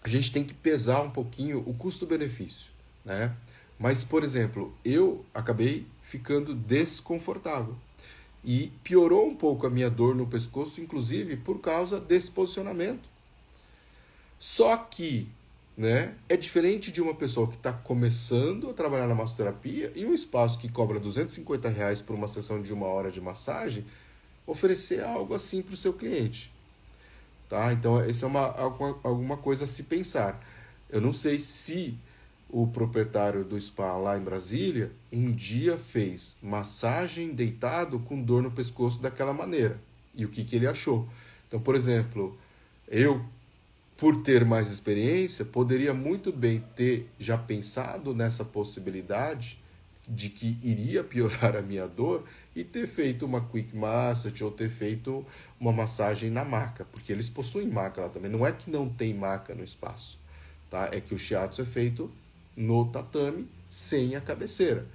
a gente tem que pesar um pouquinho o custo-benefício. né? Mas, por exemplo, eu acabei ficando desconfortável. E piorou um pouco a minha dor no pescoço, inclusive por causa desse posicionamento. Só que, né, é diferente de uma pessoa que está começando a trabalhar na massoterapia e um espaço que cobra R$ 250 por uma sessão de 1 hora de massagem, oferecer algo assim para o seu cliente. Tá? Então, isso é alguma coisa a se pensar. Eu não sei se o proprietário do spa lá em Brasília um dia fez massagem deitado com dor no pescoço daquela maneira. E o que ele achou. Então, por exemplo, eu, por ter mais experiência, poderia muito bem ter já pensado nessa possibilidade de que iria piorar a minha dor e ter feito uma quick massage ou ter feito uma massagem na maca, porque eles possuem maca lá também. Não é que não tem maca no espaço, tá? É que o shiatsu é feito no tatame sem a cabeceira,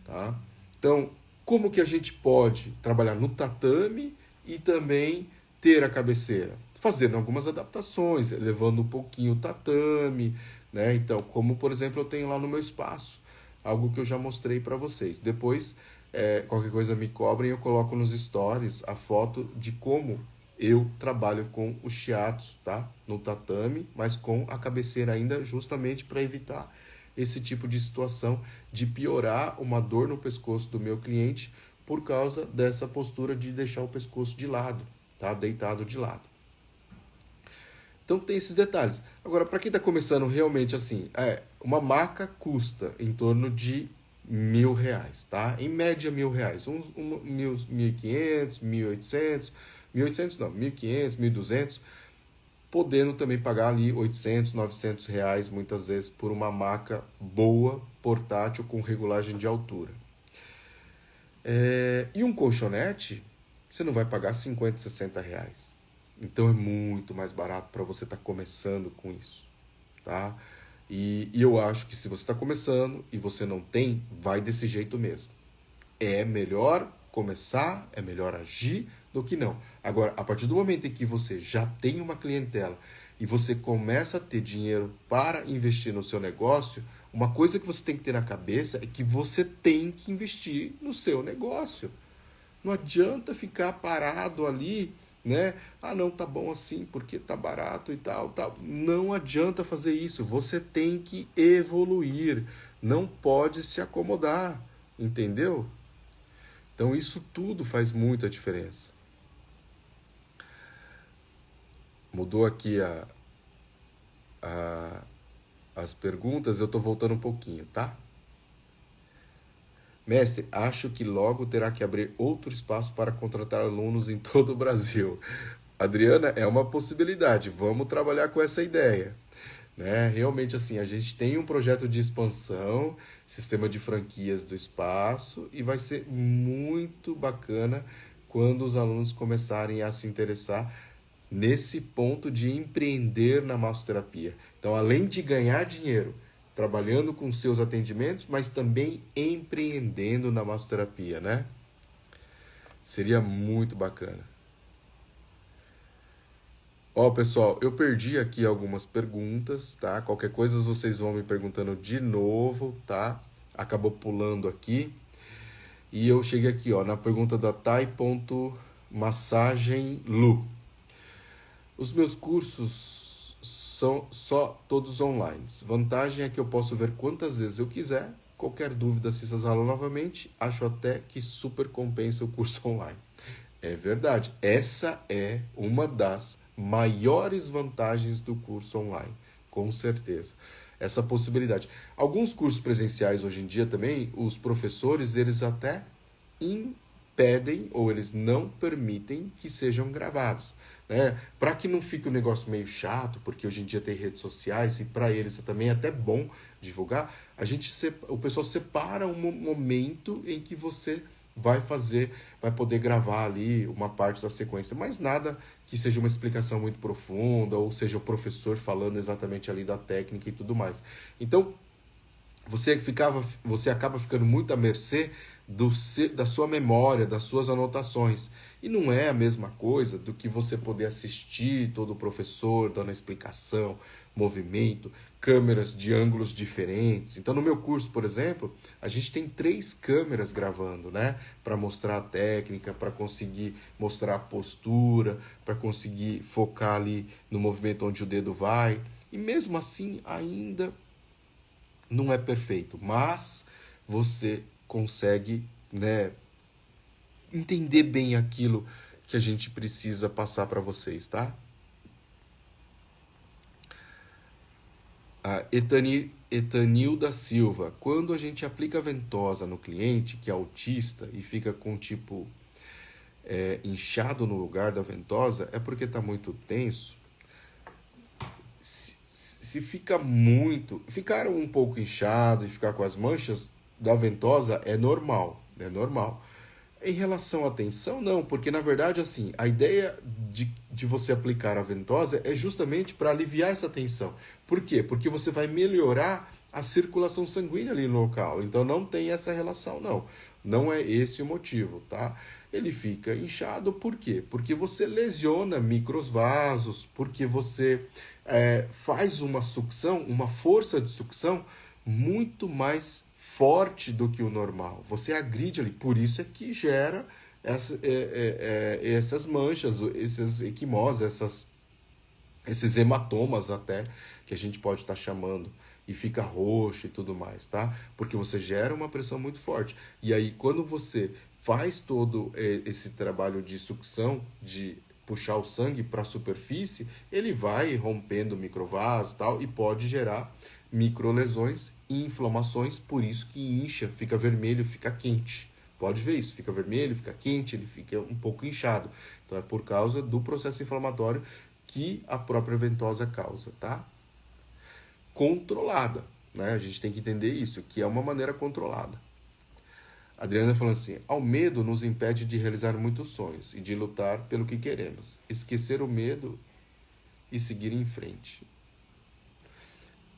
tá? Então, como que a gente pode trabalhar no tatame e também ter a cabeceira? Fazendo algumas adaptações, elevando um pouquinho o tatame, né? Então, como por exemplo eu tenho lá no meu espaço, algo que eu já mostrei para vocês. Depois, qualquer coisa me cobrem, eu coloco nos stories a foto de como eu trabalho com o shiatsu, tá? No tatame, mas com a cabeceira ainda, justamente para evitar esse tipo de situação de piorar uma dor no pescoço do meu cliente por causa dessa postura de deixar o pescoço de lado, tá? Deitado de lado. Então tem esses detalhes. Agora, para quem está começando realmente assim, uma maca custa em torno de R$ 1.000, tá? Em média R$ 1.000, uns 1.500, 1.800, 1.800 não, 1.500, 1.200, podendo também pagar ali 800, R$ 900 muitas vezes por uma maca boa, portátil, com regulagem de altura. E um colchonete, você não vai pagar 50, R$ 60. Então é muito mais barato para você estar começando com isso, tá? E eu acho que se você está começando e você não tem, vai desse jeito mesmo. É melhor começar, é melhor agir do que não. Agora, a partir do momento em que você já tem uma clientela e você começa a ter dinheiro para investir no seu negócio, uma coisa que você tem que ter na cabeça é que você tem que investir no seu negócio. Não adianta ficar parado ali, né? Ah, não, tá bom assim, porque tá barato e tal, tal. Não adianta fazer isso. Você tem que evoluir. Não pode se acomodar, entendeu? Então isso tudo faz muita diferença. Mudou aqui a, as perguntas, eu tô voltando um pouquinho, tá? Mestre, acho que logo terá que abrir outro espaço para contratar alunos em todo o Brasil. Adriana, é uma possibilidade. Vamos trabalhar com essa ideia. Né? Realmente, assim, a gente tem um projeto de expansão, sistema de franquias do espaço, e vai ser muito bacana quando os alunos começarem a se interessar nesse ponto de empreender na massoterapia. Então, além de ganhar dinheiro trabalhando com seus atendimentos, mas também empreendendo na massoterapia, né? Seria muito bacana. Ó, pessoal, eu perdi aqui algumas perguntas, tá? Qualquer coisa vocês vão me perguntando de novo, tá? Acabou pulando aqui. E eu cheguei aqui, ó, na pergunta da Tai.massagenlu. Os meus cursos são só todos online. Vantagem é que eu posso ver quantas vezes eu quiser. Qualquer dúvida, se vocês falam novamente, acho até que super compensa o curso online. É verdade. Essa é uma das maiores vantagens do curso online, com certeza. Essa possibilidade. Alguns cursos presenciais hoje em dia também, os professores, eles até impedem ou eles não permitem que sejam gravados, né? Para que não fique um negócio meio chato, porque hoje em dia tem redes sociais e para eles também é até bom divulgar, o pessoal separa um momento em que você vai poder gravar ali uma parte da sequência, mas nada que seja uma explicação muito profunda, ou seja o professor falando exatamente ali da técnica e tudo mais. Então, você acaba ficando muito à mercê da sua memória, das suas anotações. E não é a mesma coisa do que você poder assistir todo o professor dando a explicação, movimento, câmeras de ângulos diferentes. Então, no meu curso, por exemplo, a gente tem 3 câmeras gravando, né? Para mostrar a técnica, para conseguir mostrar a postura, para conseguir focar ali no movimento onde o dedo vai. E mesmo assim, ainda não é perfeito, mas você consegue, né, entender bem aquilo que a gente precisa passar para vocês, tá? A Etanilda Silva, quando a gente aplica ventosa no cliente que é autista e fica com tipo inchado no lugar da ventosa, é porque está muito tenso. Se fica muito, ficar um pouco inchado e ficar com as manchas da ventosa é normal, é normal. Em relação à tensão, não, porque na verdade, assim, a ideia de você aplicar a ventosa é justamente para aliviar essa tensão. Por quê? Porque você vai melhorar a circulação sanguínea ali no local. Então não tem essa relação, não. Não é esse o motivo, tá? Ele fica inchado por quê? Porque você lesiona microvasos, porque você faz uma sucção, uma força de sucção muito mais forte do que o normal. Você agride ali, por isso é que gera essas manchas, esses equimoses, esses hematomas até, que a gente pode estar chamando, e fica roxo e tudo mais, tá? Porque você gera uma pressão muito forte. E aí, quando você faz todo esse trabalho de sucção, de puxar o sangue para a superfície, ele vai rompendo microvasos e tal, e pode gerar microlesões e inflamações, por isso que incha, fica vermelho, fica quente. Pode ver isso, fica vermelho, fica quente, ele fica um pouco inchado. Então é por causa do processo inflamatório que a própria ventosa causa, tá? Controlada, né? A gente tem que entender isso, que é uma maneira controlada. A Adriana falando assim, ao medo nos impede de realizar muitos sonhos e de lutar pelo que queremos. Esquecer o medo e seguir em frente.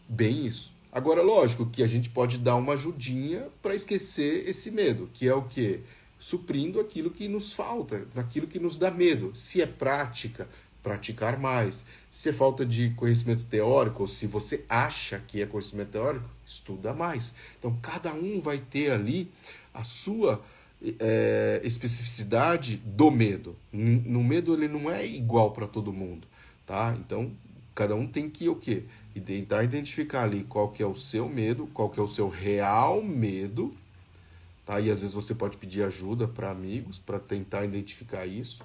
Bem isso. Agora, lógico que a gente pode dar uma ajudinha para esquecer esse medo, que é o quê? Suprindo aquilo que nos falta, aquilo que nos dá medo. Se é prática, praticar mais. Se é falta de conhecimento teórico, ou se você acha que é conhecimento teórico, estuda mais. Então, cada um vai ter ali a sua especificidade do medo. No medo, ele não é igual para todo mundo, tá? Então, cada um tem que o quê? E tentar identificar ali qual que é o seu medo, qual que é o seu real medo, tá? E às vezes você pode pedir ajuda para amigos para tentar identificar isso.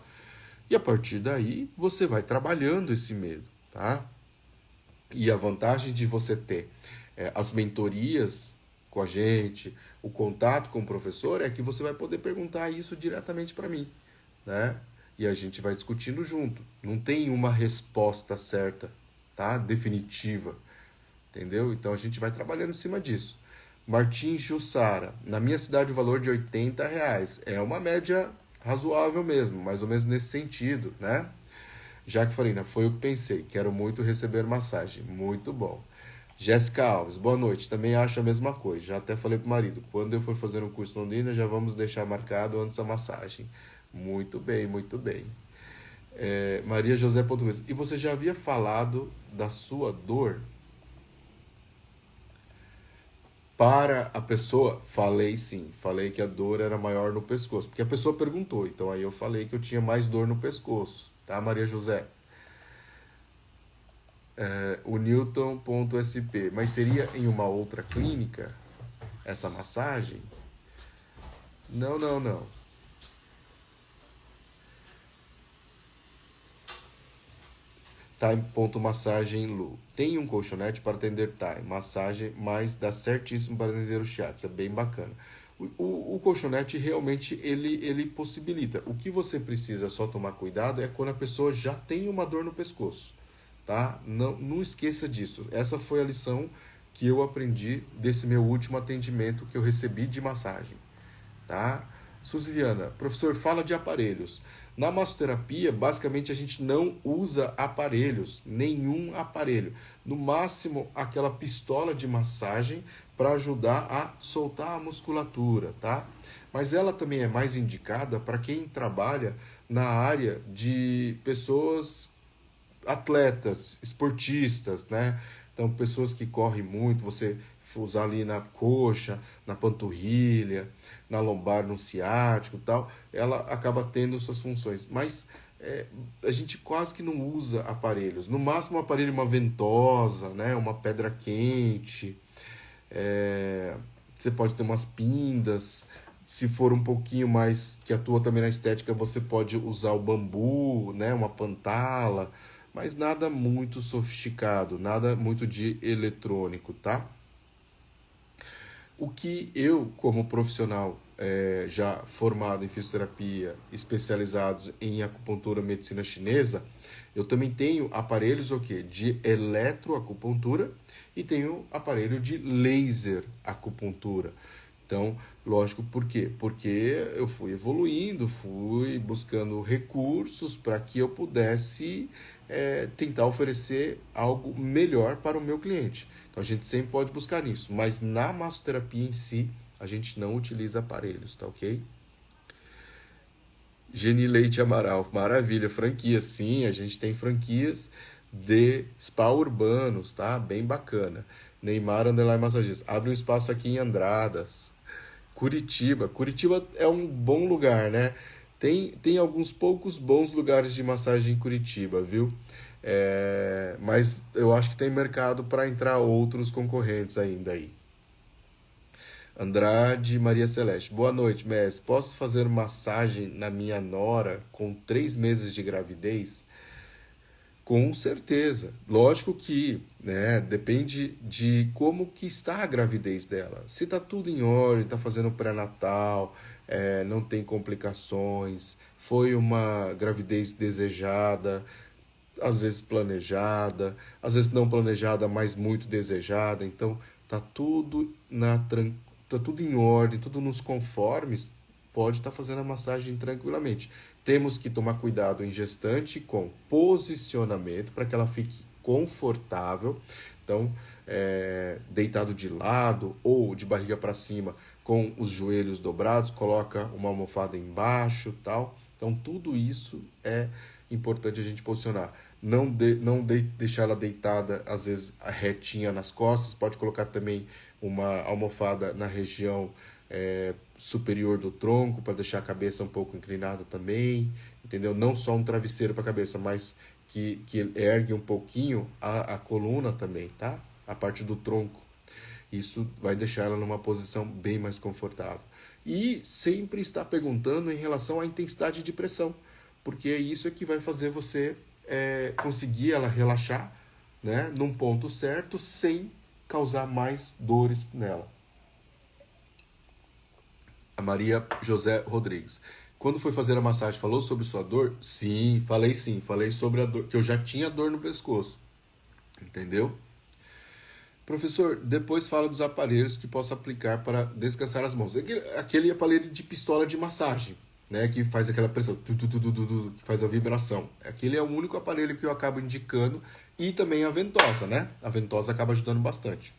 E a partir daí você vai trabalhando esse medo, tá? E a vantagem de você ter as mentorias com a gente, o contato com o professor, é que você vai poder perguntar isso diretamente para mim, né? E a gente vai discutindo junto. Não tem uma resposta certa, tá? Definitiva, entendeu? Então a gente vai trabalhando em cima disso. Martins Jussara, na minha cidade o valor de R$ 80 é uma média razoável mesmo, mais ou menos nesse sentido, né? Jaque Farina, foi o que pensei, quero muito receber massagem, muito bom. Jéssica Alves, boa noite, também acho a mesma coisa, já até falei pro marido, quando eu for fazer um curso no Londrina, já vamos deixar marcado antes da massagem. Muito bem, muito bem. Maria José Português, e você já havia falado da sua dor para a pessoa? Falei sim, falei que a dor era maior no pescoço, porque a pessoa perguntou, então aí eu falei que eu tinha mais dor no pescoço, tá, Maria José? O Newton.sp, mas seria em uma outra clínica essa massagem? Não, não, não. Time.massagem Lu. Tem um colchonete para atender time, massagem, mas dá certíssimo para atender o shiatsu. É bem bacana. O colchonete realmente ele possibilita. O que você precisa só tomar cuidado é quando a pessoa já tem uma dor no pescoço, tá? Não esqueça disso. Essa foi a lição que eu aprendi desse meu último atendimento que eu recebi de massagem, tá? Suziana, professor, fala de aparelhos. Na massoterapia, basicamente a gente não usa aparelhos, nenhum aparelho. No máximo, aquela pistola de massagem para ajudar a soltar a musculatura, tá? Mas ela também é mais indicada para quem trabalha na área de pessoas atletas, esportistas, né? Então, pessoas que correm muito, você usar ali na coxa, na panturrilha, na lombar, no ciático e tal, ela acaba tendo suas funções. Mas a gente quase que não usa aparelhos. No máximo, um aparelho, uma ventosa, né? Uma pedra quente. Você pode ter umas pindas. Se for um pouquinho mais que atua também na estética, você pode usar o bambu, né? Uma pantala. Mas nada muito sofisticado, nada muito de eletrônico, tá? O que eu, como profissional já formado em fisioterapia, especializados em acupuntura medicina chinesa, eu também tenho aparelhos o quê? De eletroacupuntura e tenho aparelho de laser acupuntura. Então, lógico, por quê? Porque eu fui evoluindo, fui buscando recursos para que eu pudesse tentar oferecer algo melhor para o meu cliente. Então, a gente sempre pode buscar isso, mas na massoterapia em si, a gente não utiliza aparelhos, tá ok? Geni Leite Amaral, maravilha, franquia, sim, a gente tem franquias de spa urbanos, tá? Bem bacana. Neymar Underline Massagista, abre um espaço aqui em Andradas. Curitiba é um bom lugar, né? Tem alguns poucos bons lugares de massagem em Curitiba, viu? Mas eu acho que tem mercado para entrar outros concorrentes ainda aí. Andrade Maria Celeste. Boa noite, mestre. Posso fazer massagem na minha nora com 3 meses de gravidez? Com certeza. Lógico que, né, depende de como que está a gravidez dela. Se está tudo em ordem, está fazendo pré-natal, não tem complicações, foi uma gravidez desejada, às vezes planejada, às vezes não planejada, mas muito desejada. Então, tá tudo em ordem, tudo nos conformes, pode estar fazendo a massagem tranquilamente. Temos que tomar cuidado em gestante com posicionamento para que ela fique confortável. Então, deitado de lado ou de barriga para cima com os joelhos dobrados, coloca uma almofada embaixo, tal. Então, tudo isso é importante a gente posicionar. Não deixar ela deitada, às vezes, retinha nas costas. Pode colocar também uma almofada na região superior do tronco, para deixar a cabeça um pouco inclinada também. Entendeu? Não só um travesseiro para a cabeça, mas que ergue um pouquinho a coluna também, tá? A parte do tronco. Isso vai deixar ela numa posição bem mais confortável. E sempre está perguntando em relação à intensidade de pressão, porque isso é que vai fazer você conseguir ela relaxar, né, num ponto certo, sem causar mais dores nela. A Maria José Rodrigues. Quando foi fazer a massagem, falou sobre sua dor? Sim. Falei sobre a dor, que eu já tinha dor no pescoço. Entendeu? Professor, depois fala dos aparelhos que posso aplicar para descansar as mãos. Aquele aparelho de pistola de massagem, né, que faz aquela pressão, que faz a vibração. Aquele é o único aparelho que eu acabo indicando, e também a ventosa, né? A ventosa acaba ajudando bastante.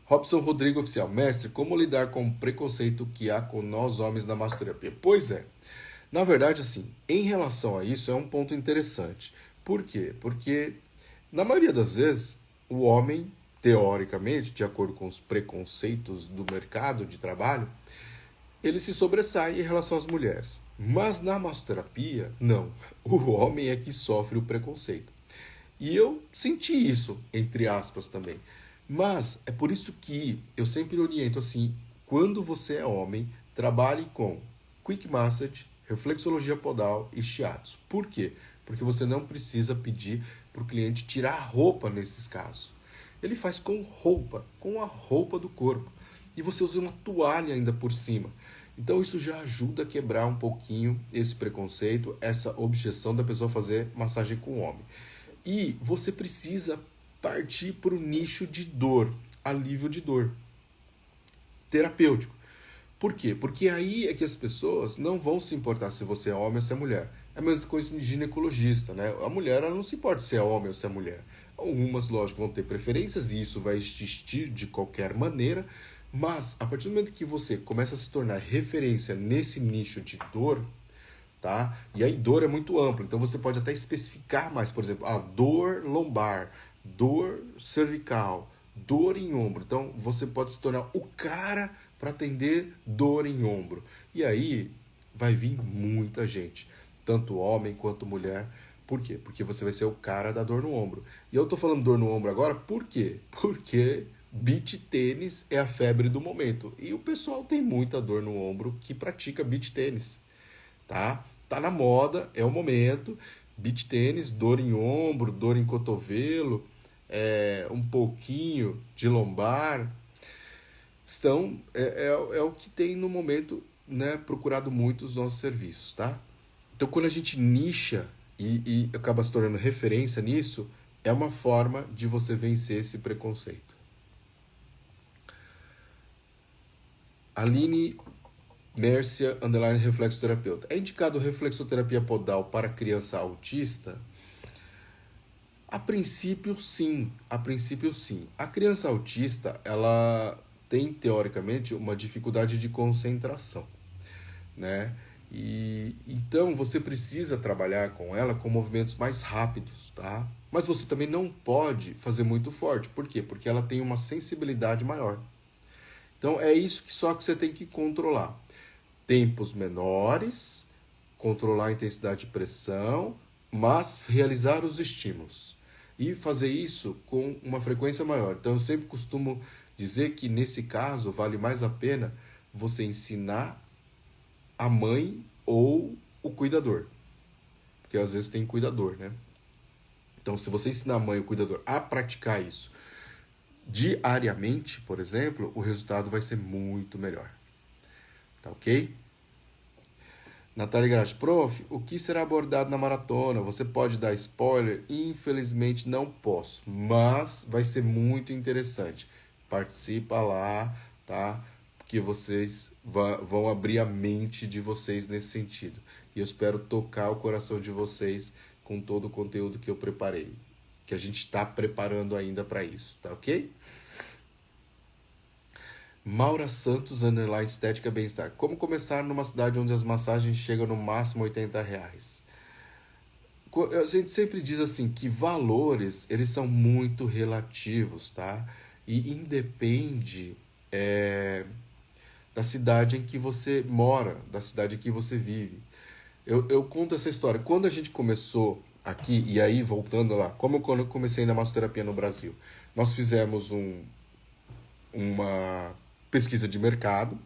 Robson Rodrigo Oficial. Mestre, como lidar com o preconceito que há com nós homens na massoterapia? Pois é. Na verdade, assim, em relação a isso, é um ponto interessante. Por quê? Porque, na maioria das vezes, o homem, teoricamente, de acordo com os preconceitos do mercado de trabalho, ele se sobressai em relação às mulheres. Mas na massoterapia, não. O homem é que sofre o preconceito. E eu senti isso, entre aspas, também. Mas é por isso que eu sempre oriento assim, quando você é homem, trabalhe com quick massage, reflexologia podal e shiatsu. Por quê? Porque você não precisa pedir para o cliente tirar a roupa nesses casos. Ele faz com roupa, com a roupa do corpo. E você usa uma toalha ainda por cima. Então isso já ajuda a quebrar um pouquinho esse preconceito, essa objeção da pessoa fazer massagem com o homem. E você precisa partir para o nicho de dor, alívio de dor, terapêutico. Por quê? Porque aí é que as pessoas não vão se importar se você é homem ou se é mulher. É a mesma coisa de ginecologista, né? A mulher ela não se importa se é homem ou se é mulher. Algumas, lógico, vão ter preferências e isso vai existir de qualquer maneira, mas a partir do momento que você começa a se tornar referência nesse nicho de dor, tá? E aí dor é muito amplo, então você pode até especificar mais, por exemplo, a dor lombar, dor cervical, dor em ombro. Então você pode se tornar o cara para atender dor em ombro. E aí vai vir muita gente, tanto homem quanto mulher. Por quê? Porque você vai ser o cara da dor no ombro. E eu tô falando dor no ombro agora, por quê? Porque beach tênis é a febre do momento. E o pessoal tem muita dor no ombro que pratica beach tênis, tá? Tá na moda, é o momento. Beach tênis, dor em ombro, dor em cotovelo, um pouquinho de lombar. É o que tem no momento, né, procurado muito os nossos serviços, tá? Então, quando a gente nicha e acaba se tornando referência nisso, é uma forma de você vencer esse preconceito. Aline Mércia, underline reflexoterapeuta. É indicado reflexoterapia podal para criança autista? A princípio, sim. A princípio, sim. A criança autista, ela tem, teoricamente, uma dificuldade de concentração, né? E então você precisa trabalhar com ela com movimentos mais rápidos, tá? Mas você também não pode fazer muito forte. Por quê? Porque ela tem uma sensibilidade maior. Então é isso que só que você tem que controlar. Tempos menores, controlar a intensidade de pressão, mas realizar os estímulos. E fazer isso com uma frequência maior. Então eu sempre costumo dizer que nesse caso vale mais a pena você ensinar a mãe ou o cuidador. Porque às vezes tem cuidador, né? Então, se você ensinar a mãe ou o cuidador a praticar isso diariamente, por exemplo, o resultado vai ser muito melhor. Tá ok? Natália Graça, prof, o que será abordado na maratona? Você pode dar spoiler? Infelizmente não posso, mas vai ser muito interessante. Participa lá, tá? Porque vocês vão abrir a mente de vocês nesse sentido. E eu espero tocar o coração de vocês com todo o conteúdo que eu preparei. Que a gente está preparando ainda para isso, tá ok? Maura Santos, underline estética bem-estar. Como começar numa cidade onde as massagens chegam no máximo R$ 80? A gente sempre diz assim que valores, eles são muito relativos, tá? E independe da cidade em que você mora, da cidade em que você vive. Eu conto essa história. Quando a gente começou aqui, e aí voltando lá, como quando eu comecei na massoterapia no Brasil, nós fizemos uma pesquisa de mercado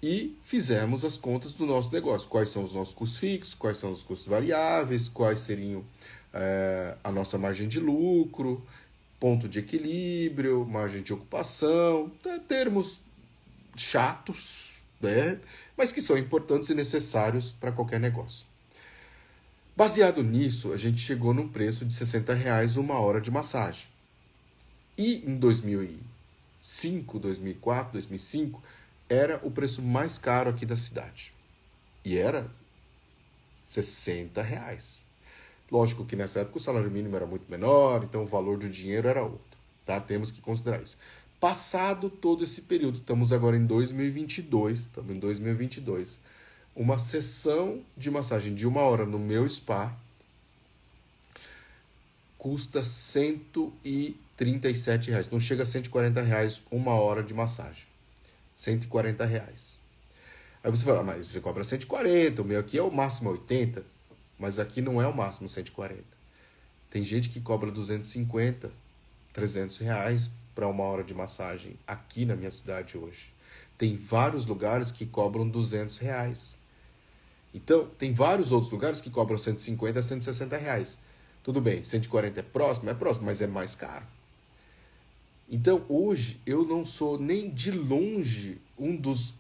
e fizemos as contas do nosso negócio. Quais são os nossos custos fixos, quais são os custos variáveis, quais seriam a nossa margem de lucro, ponto de equilíbrio, margem de ocupação, termos chatos, né? Mas que são importantes e necessários para qualquer negócio. Baseado nisso, a gente chegou num preço de R$ 60 uma hora de massagem. E em 2005, 2004, 2005, era o preço mais caro aqui da cidade. E era R$ 60. Lógico que nessa época o salário mínimo era muito menor, então o valor do dinheiro era outro. Tá? Temos que considerar isso. Passado todo esse período, estamos agora em 2022, uma sessão de massagem de uma hora no meu spa custa R$ 137. Não chega a R$ 140 uma hora de massagem. R$ 140. Aí você fala, mas você cobra 140, o meu aqui é o máximo 80, mas aqui não é o máximo 140. Tem gente que cobra 250, R$ 300 para uma hora de massagem aqui na minha cidade hoje. Tem vários lugares que cobram R$ 200. Então, tem vários outros lugares que cobram 150 a R$ 160. Tudo bem, 140 é próximo, mas é mais caro. Então, hoje, eu não sou nem de longe um dos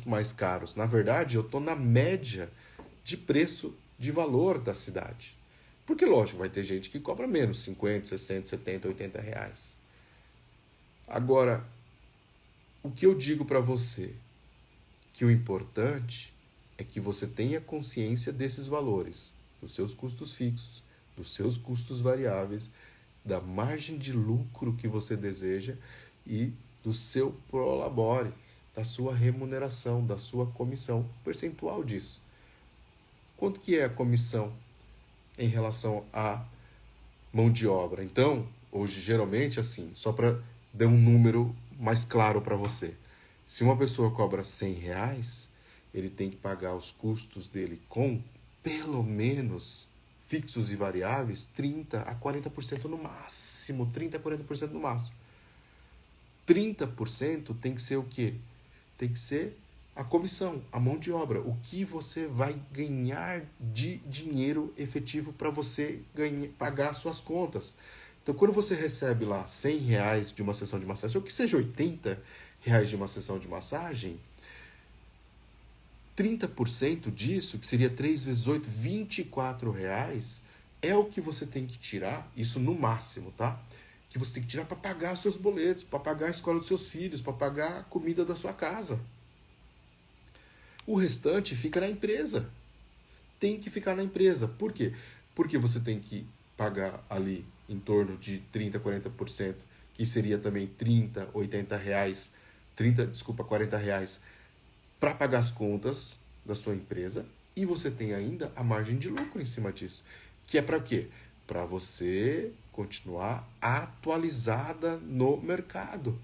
mais caros. Na verdade, eu estou na média de preço, de valor da cidade. Porque, lógico, vai ter gente que cobra menos, 50, 60, 70, R$ 80. Agora, o que eu digo para você? Que o importante é que você tenha consciência desses valores, dos seus custos fixos, dos seus custos variáveis, da margem de lucro que você deseja e do seu prolabore, da sua remuneração, da sua comissão, percentual disso. Quanto que é a comissão em relação à mão de obra? Então, hoje, geralmente, assim, só para dar um número mais claro para você. Se uma pessoa cobra R$ 100, ele tem que pagar os custos dele com, pelo menos, fixos e variáveis, 30 a 40% no máximo. 30 a 40% no máximo. 30% tem que ser o quê? Tem que ser a comissão, a mão de obra, o que você vai ganhar de dinheiro efetivo para você pagar suas contas. Então, quando você recebe lá R$ 100 de uma sessão de massagem, ou que seja R$ 80 de uma sessão de massagem, 30% disso, que seria 3 vezes 8, R$ 24, é o que você tem que tirar, isso no máximo, tá? Que você tem que tirar para pagar os seus boletos, para pagar a escola dos seus filhos, para pagar a comida da sua casa. O restante fica na empresa. Tem que ficar na empresa. Por quê? Porque você tem que pagar ali em torno de 30, 40%, que seria também 30, 80 reais, 30, desculpa, 40 reais, para pagar as contas da sua empresa. E você tem ainda a margem de lucro em cima disso. Que é para quê? Para você continuar atualizada no mercado.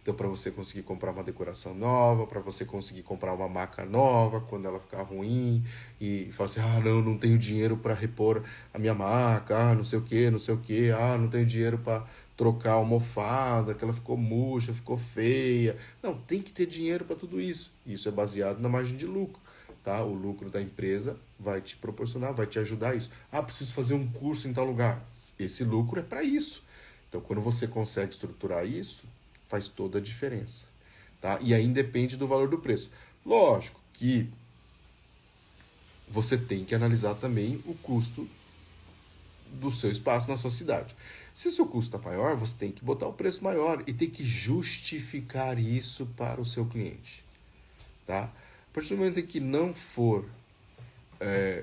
Então, para você conseguir comprar uma decoração nova, para você conseguir comprar uma maca nova quando ela ficar ruim e falar assim, não tenho dinheiro para repor a minha maca, não sei o que, não sei o que, não tenho dinheiro para trocar a almofada, que ela ficou murcha, ficou feia. Não, tem que ter dinheiro para tudo isso. Isso é baseado na margem de lucro. Tá? O lucro da empresa vai te proporcionar, vai te ajudar a isso. Preciso fazer um curso em tal lugar. Esse lucro é para isso. Então, quando você consegue estruturar isso, faz toda a diferença. Tá? E aí depende do valor do preço. Lógico que você tem que analisar também o custo do seu espaço na sua cidade. Se o seu custo está maior, você tem que botar o preço maior e tem que justificar isso para o seu cliente. Tá? A partir do momento em que não for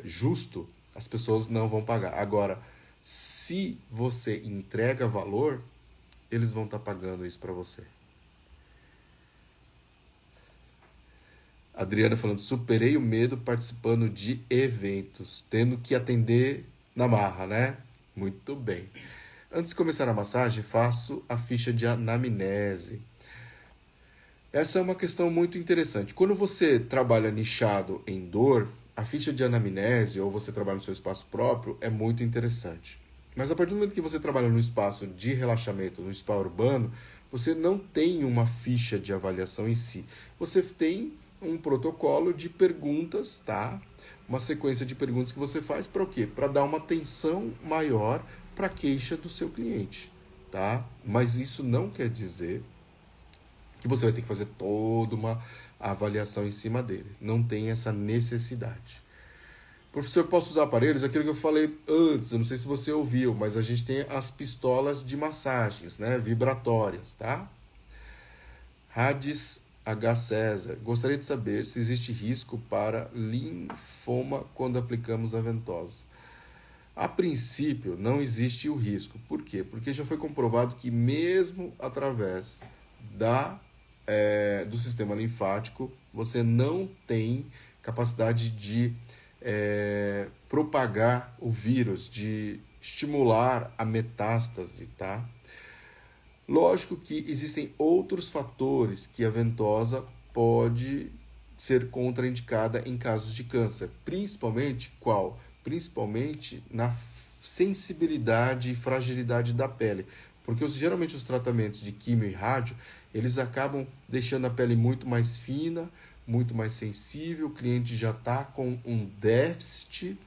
justo, as pessoas não vão pagar. Agora, se você entrega valor, eles vão estar pagando isso para você. Adriana falando, superei o medo participando de eventos, tendo que atender na marra, né? Muito bem. Antes de começar a massagem, faço a ficha de anamnese. Essa é uma questão muito interessante. Quando você trabalha nichado em dor, a ficha de anamnese, ou você trabalha no seu espaço próprio, é muito interessante. Mas a partir do momento que você trabalha no espaço de relaxamento, no spa urbano, você não tem uma ficha de avaliação em si. Você tem um protocolo de perguntas, tá? Uma sequência de perguntas que você faz para o quê? Para dar uma atenção maior para a queixa do seu cliente, tá? Mas isso não quer dizer que você vai ter que fazer toda uma avaliação em cima dele. Não tem essa necessidade. Professor, posso usar aparelhos? Aquilo que eu falei antes, eu não sei se você ouviu, mas a gente tem as pistolas de massagens, né? Vibratórias, tá? Hades H. César. Gostaria de saber se existe risco para linfoma quando aplicamos a ventosa. A princípio, não existe o risco. Por quê? Porque já foi comprovado que mesmo através do sistema linfático, você não tem capacidade de propagar o vírus, de estimular a metástase, tá? Lógico que existem outros fatores que a ventosa pode ser contraindicada em casos de câncer. Principalmente qual? Principalmente na sensibilidade e fragilidade da pele. Porque geralmente os tratamentos de quimio e rádio, eles acabam deixando a pele muito mais fina, muito mais sensível, o cliente já está com um déficit,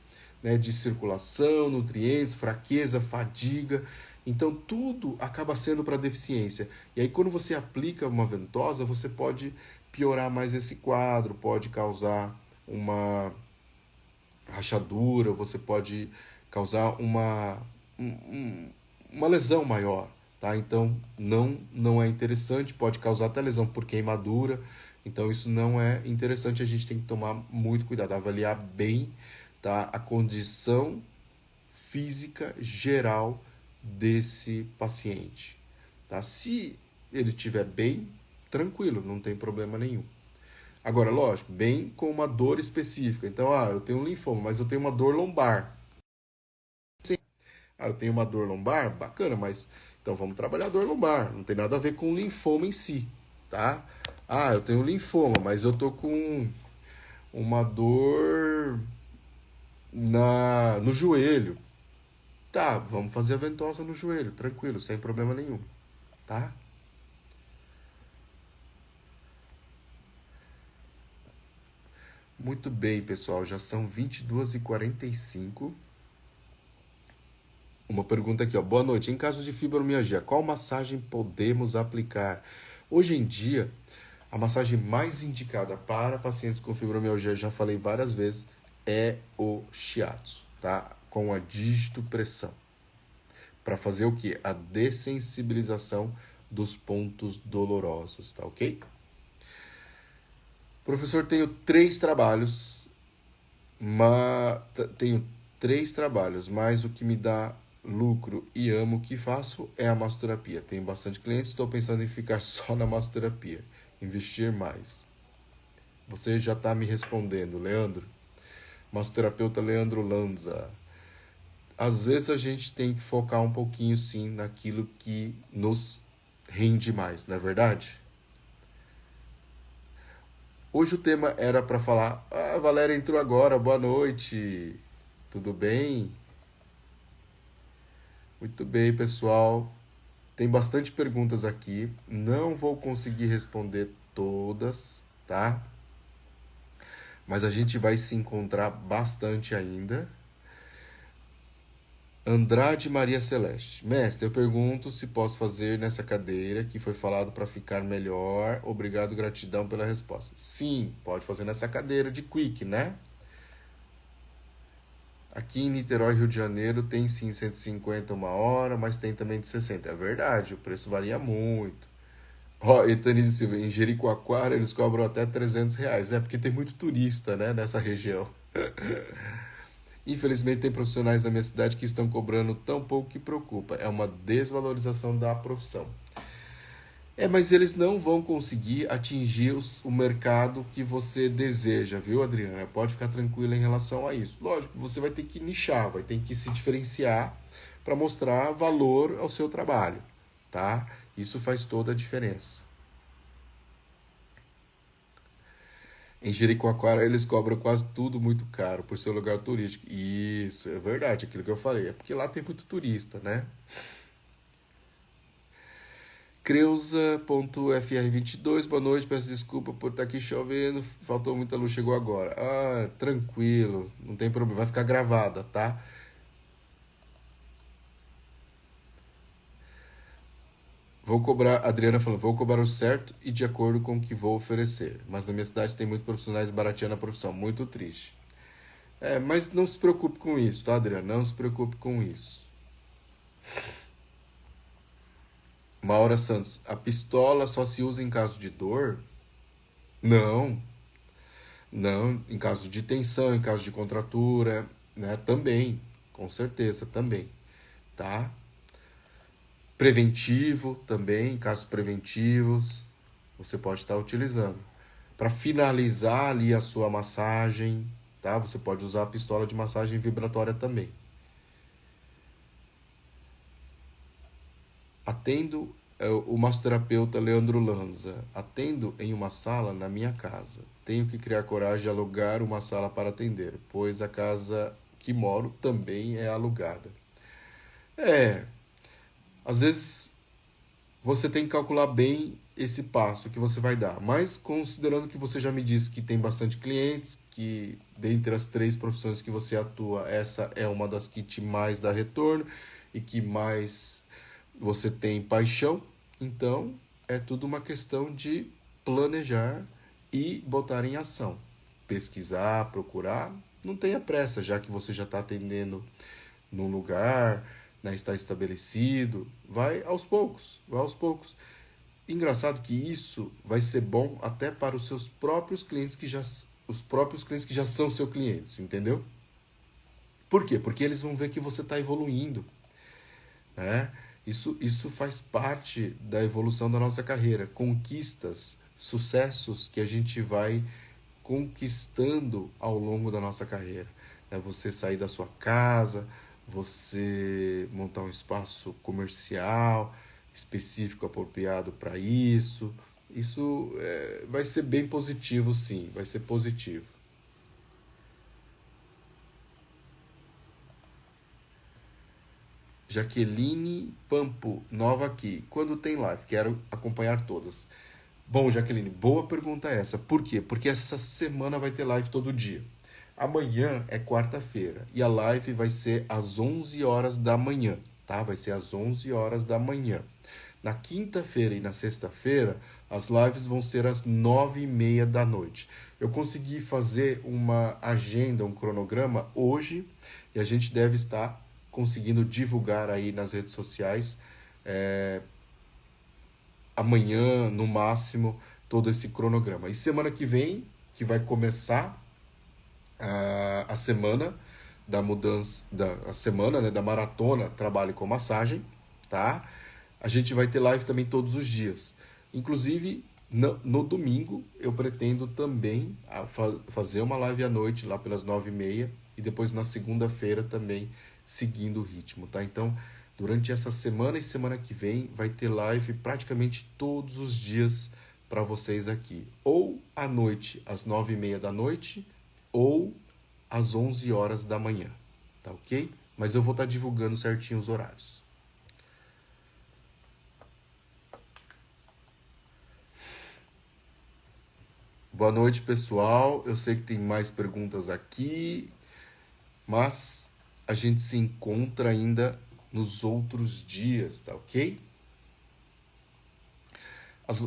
né, de circulação, nutrientes, fraqueza, fadiga. Então tudo acaba sendo para deficiência. E aí quando você aplica uma ventosa, você pode piorar mais esse quadro, pode causar uma rachadura, você pode causar uma lesão maior, tá? Então não é interessante, pode causar até lesão por queimadura. Então isso não é interessante, a gente tem que tomar muito cuidado, avaliar bem, tá, a condição física geral desse paciente, tá? Se ele estiver bem, tranquilo, não tem problema nenhum. Agora, lógico, bem com uma dor específica. Então, eu tenho um linfoma, mas eu tenho uma dor lombar. Eu tenho uma dor lombar, bacana, mas então vamos trabalhar a dor lombar. Não tem nada a ver com o linfoma em si, tá? Eu tenho linfoma, mas eu tô com uma dor no joelho. Tá, vamos fazer a ventosa no joelho, tranquilo, sem problema nenhum, tá? Muito bem, pessoal, já são 22h45. Uma pergunta aqui, ó. Boa noite. Em caso de fibromialgia, qual massagem podemos aplicar? Hoje em dia, a massagem mais indicada para pacientes com fibromialgia, já falei várias vezes, é o shiatsu, tá? Com a digitopressão. Para fazer o quê? A dessensibilização dos pontos dolorosos, tá ok? Professor, tenho três trabalhos, mas o que me dá lucro e amo o que faço é a massoterapia. Tenho bastante clientes, estou pensando em ficar só na massoterapia, investir mais. Você já está me respondendo, Leandro. Massoterapeuta Leandro Lanza. Às vezes a gente tem que focar um pouquinho, sim, naquilo que nos rende mais, não é verdade? Hoje o tema era para falar, a Valéria entrou agora, boa noite, tudo bem? Muito bem, pessoal. Tem bastante perguntas aqui. Não vou conseguir responder todas, tá? Mas a gente vai se encontrar bastante ainda. Andrade Maria Celeste. Mestre, eu pergunto se posso fazer nessa cadeira que foi falado para ficar melhor. Obrigado, gratidão pela resposta. Sim, pode fazer nessa cadeira de quick, né? Aqui em Niterói, Rio de Janeiro, tem sim 150 uma hora, mas tem também de 60. É verdade, o preço varia muito. Ó, Etanide Silva, em Jericoacoara eles cobram até R$ 300. É porque tem muito turista, né, nessa região. Infelizmente tem profissionais da minha cidade que estão cobrando tão pouco que preocupa. É uma desvalorização da profissão. Mas eles não vão conseguir atingir o mercado que você deseja, viu, Adriana? Pode ficar tranquila em relação a isso. Lógico, você vai ter que nichar, vai ter que se diferenciar para mostrar valor ao seu trabalho, tá? Isso faz toda a diferença. Em Jericoacoara eles cobram quase tudo muito caro por ser um lugar turístico. Isso, é verdade, aquilo que eu falei. É porque lá tem muito turista, né? Creuza.fr22, boa noite, peço desculpa por estar aqui chovendo, faltou muita luz, chegou agora. Tranquilo, não tem problema, vai ficar gravada, tá? Vou cobrar, Adriana falou, vou cobrar o certo e de acordo com o que vou oferecer. Mas na minha cidade tem muitos profissionais barateando a profissão, muito triste. Mas não se preocupe com isso, tá, Adriana? Não se preocupe com isso. Maura Santos, a pistola só se usa em caso de dor? Não, não, em caso de tensão, em caso de contratura, né? Também, com certeza, também, tá? Preventivo também, em casos preventivos, você pode estar utilizando. Para finalizar ali a sua massagem, tá? Você pode usar a pistola de massagem vibratória também. Atendo o massoterapeuta Leandro Lanza. Atendo em uma sala na minha casa. Tenho que criar coragem de alugar uma sala para atender, pois a casa que moro também é alugada. É, às vezes você tem que calcular bem esse passo que você vai dar. Mas considerando que você já me disse que tem bastante clientes, que dentre as três profissões que você atua, essa é uma das que te mais dá retorno e que mais você tem paixão, então é tudo uma questão de planejar e botar em ação. Pesquisar, procurar, não tenha pressa, já que você já está atendendo num lugar, né, está estabelecido, vai aos poucos, vai aos poucos. Engraçado que isso vai ser bom até para os seus próprios clientes os próprios clientes que já são seus clientes, entendeu? Por quê? Porque eles vão ver que você está evoluindo, né? Isso faz parte da evolução da nossa carreira. Conquistas sucessos que a gente vai conquistando ao longo da nossa carreira. É você sair da sua casa, você montar um espaço comercial específico, apropriado para isso. Isso vai ser bem positivo, sim, vai ser positivo. Jaqueline Pampo, nova aqui. Quando tem live? Quero acompanhar todas. Bom, Jaqueline, boa pergunta essa. Por quê? Porque essa semana vai ter live todo dia. Amanhã é quarta-feira e a live vai ser às 11 horas da manhã, tá? Vai ser às 11 horas da manhã. Na quinta-feira e na sexta-feira, as lives vão ser às 9h30 da noite. Eu consegui fazer uma agenda, um cronograma hoje e a gente deve estar conseguindo divulgar aí nas redes sociais amanhã, no máximo, todo esse cronograma. E semana que vem, que vai começar a semana da mudança, a semana, né, da maratona Trabalho com Massagem, tá? A gente vai ter live também todos os dias. Inclusive, no domingo, eu pretendo também fazer uma live à noite, lá pelas 9h30, e depois na segunda-feira também, seguindo o ritmo, tá? Então, durante essa semana e semana que vem, vai ter live praticamente todos os dias para vocês aqui. Ou à noite, às 9h30 da noite, ou às 11 horas da manhã, tá ok? Mas eu vou estar divulgando certinho os horários. Boa noite, pessoal. Eu sei que tem mais perguntas aqui, mas a gente se encontra ainda nos outros dias, tá ok?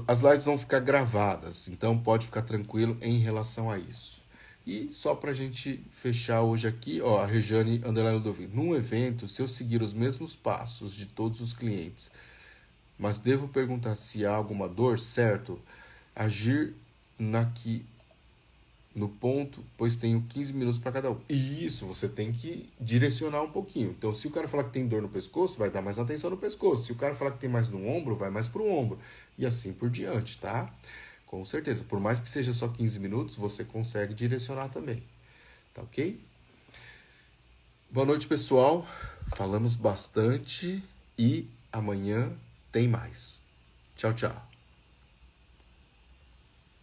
As lives vão ficar gravadas, então pode ficar tranquilo em relação a isso. E só pra gente fechar hoje aqui, ó, a Rejane Underline Ludovico. Num evento, se eu seguir os mesmos passos de todos os clientes, mas devo perguntar se há alguma dor, certo? Agir no ponto, pois tenho 15 minutos para cada um. E isso, você tem que direcionar um pouquinho. Então, se o cara falar que tem dor no pescoço, vai dar mais atenção no pescoço. Se o cara falar que tem mais no ombro, vai mais pro ombro. E assim por diante, tá? Com certeza. Por mais que seja só 15 minutos, você consegue direcionar também. Tá ok? Boa noite, pessoal. Falamos bastante e amanhã tem mais. Tchau, tchau.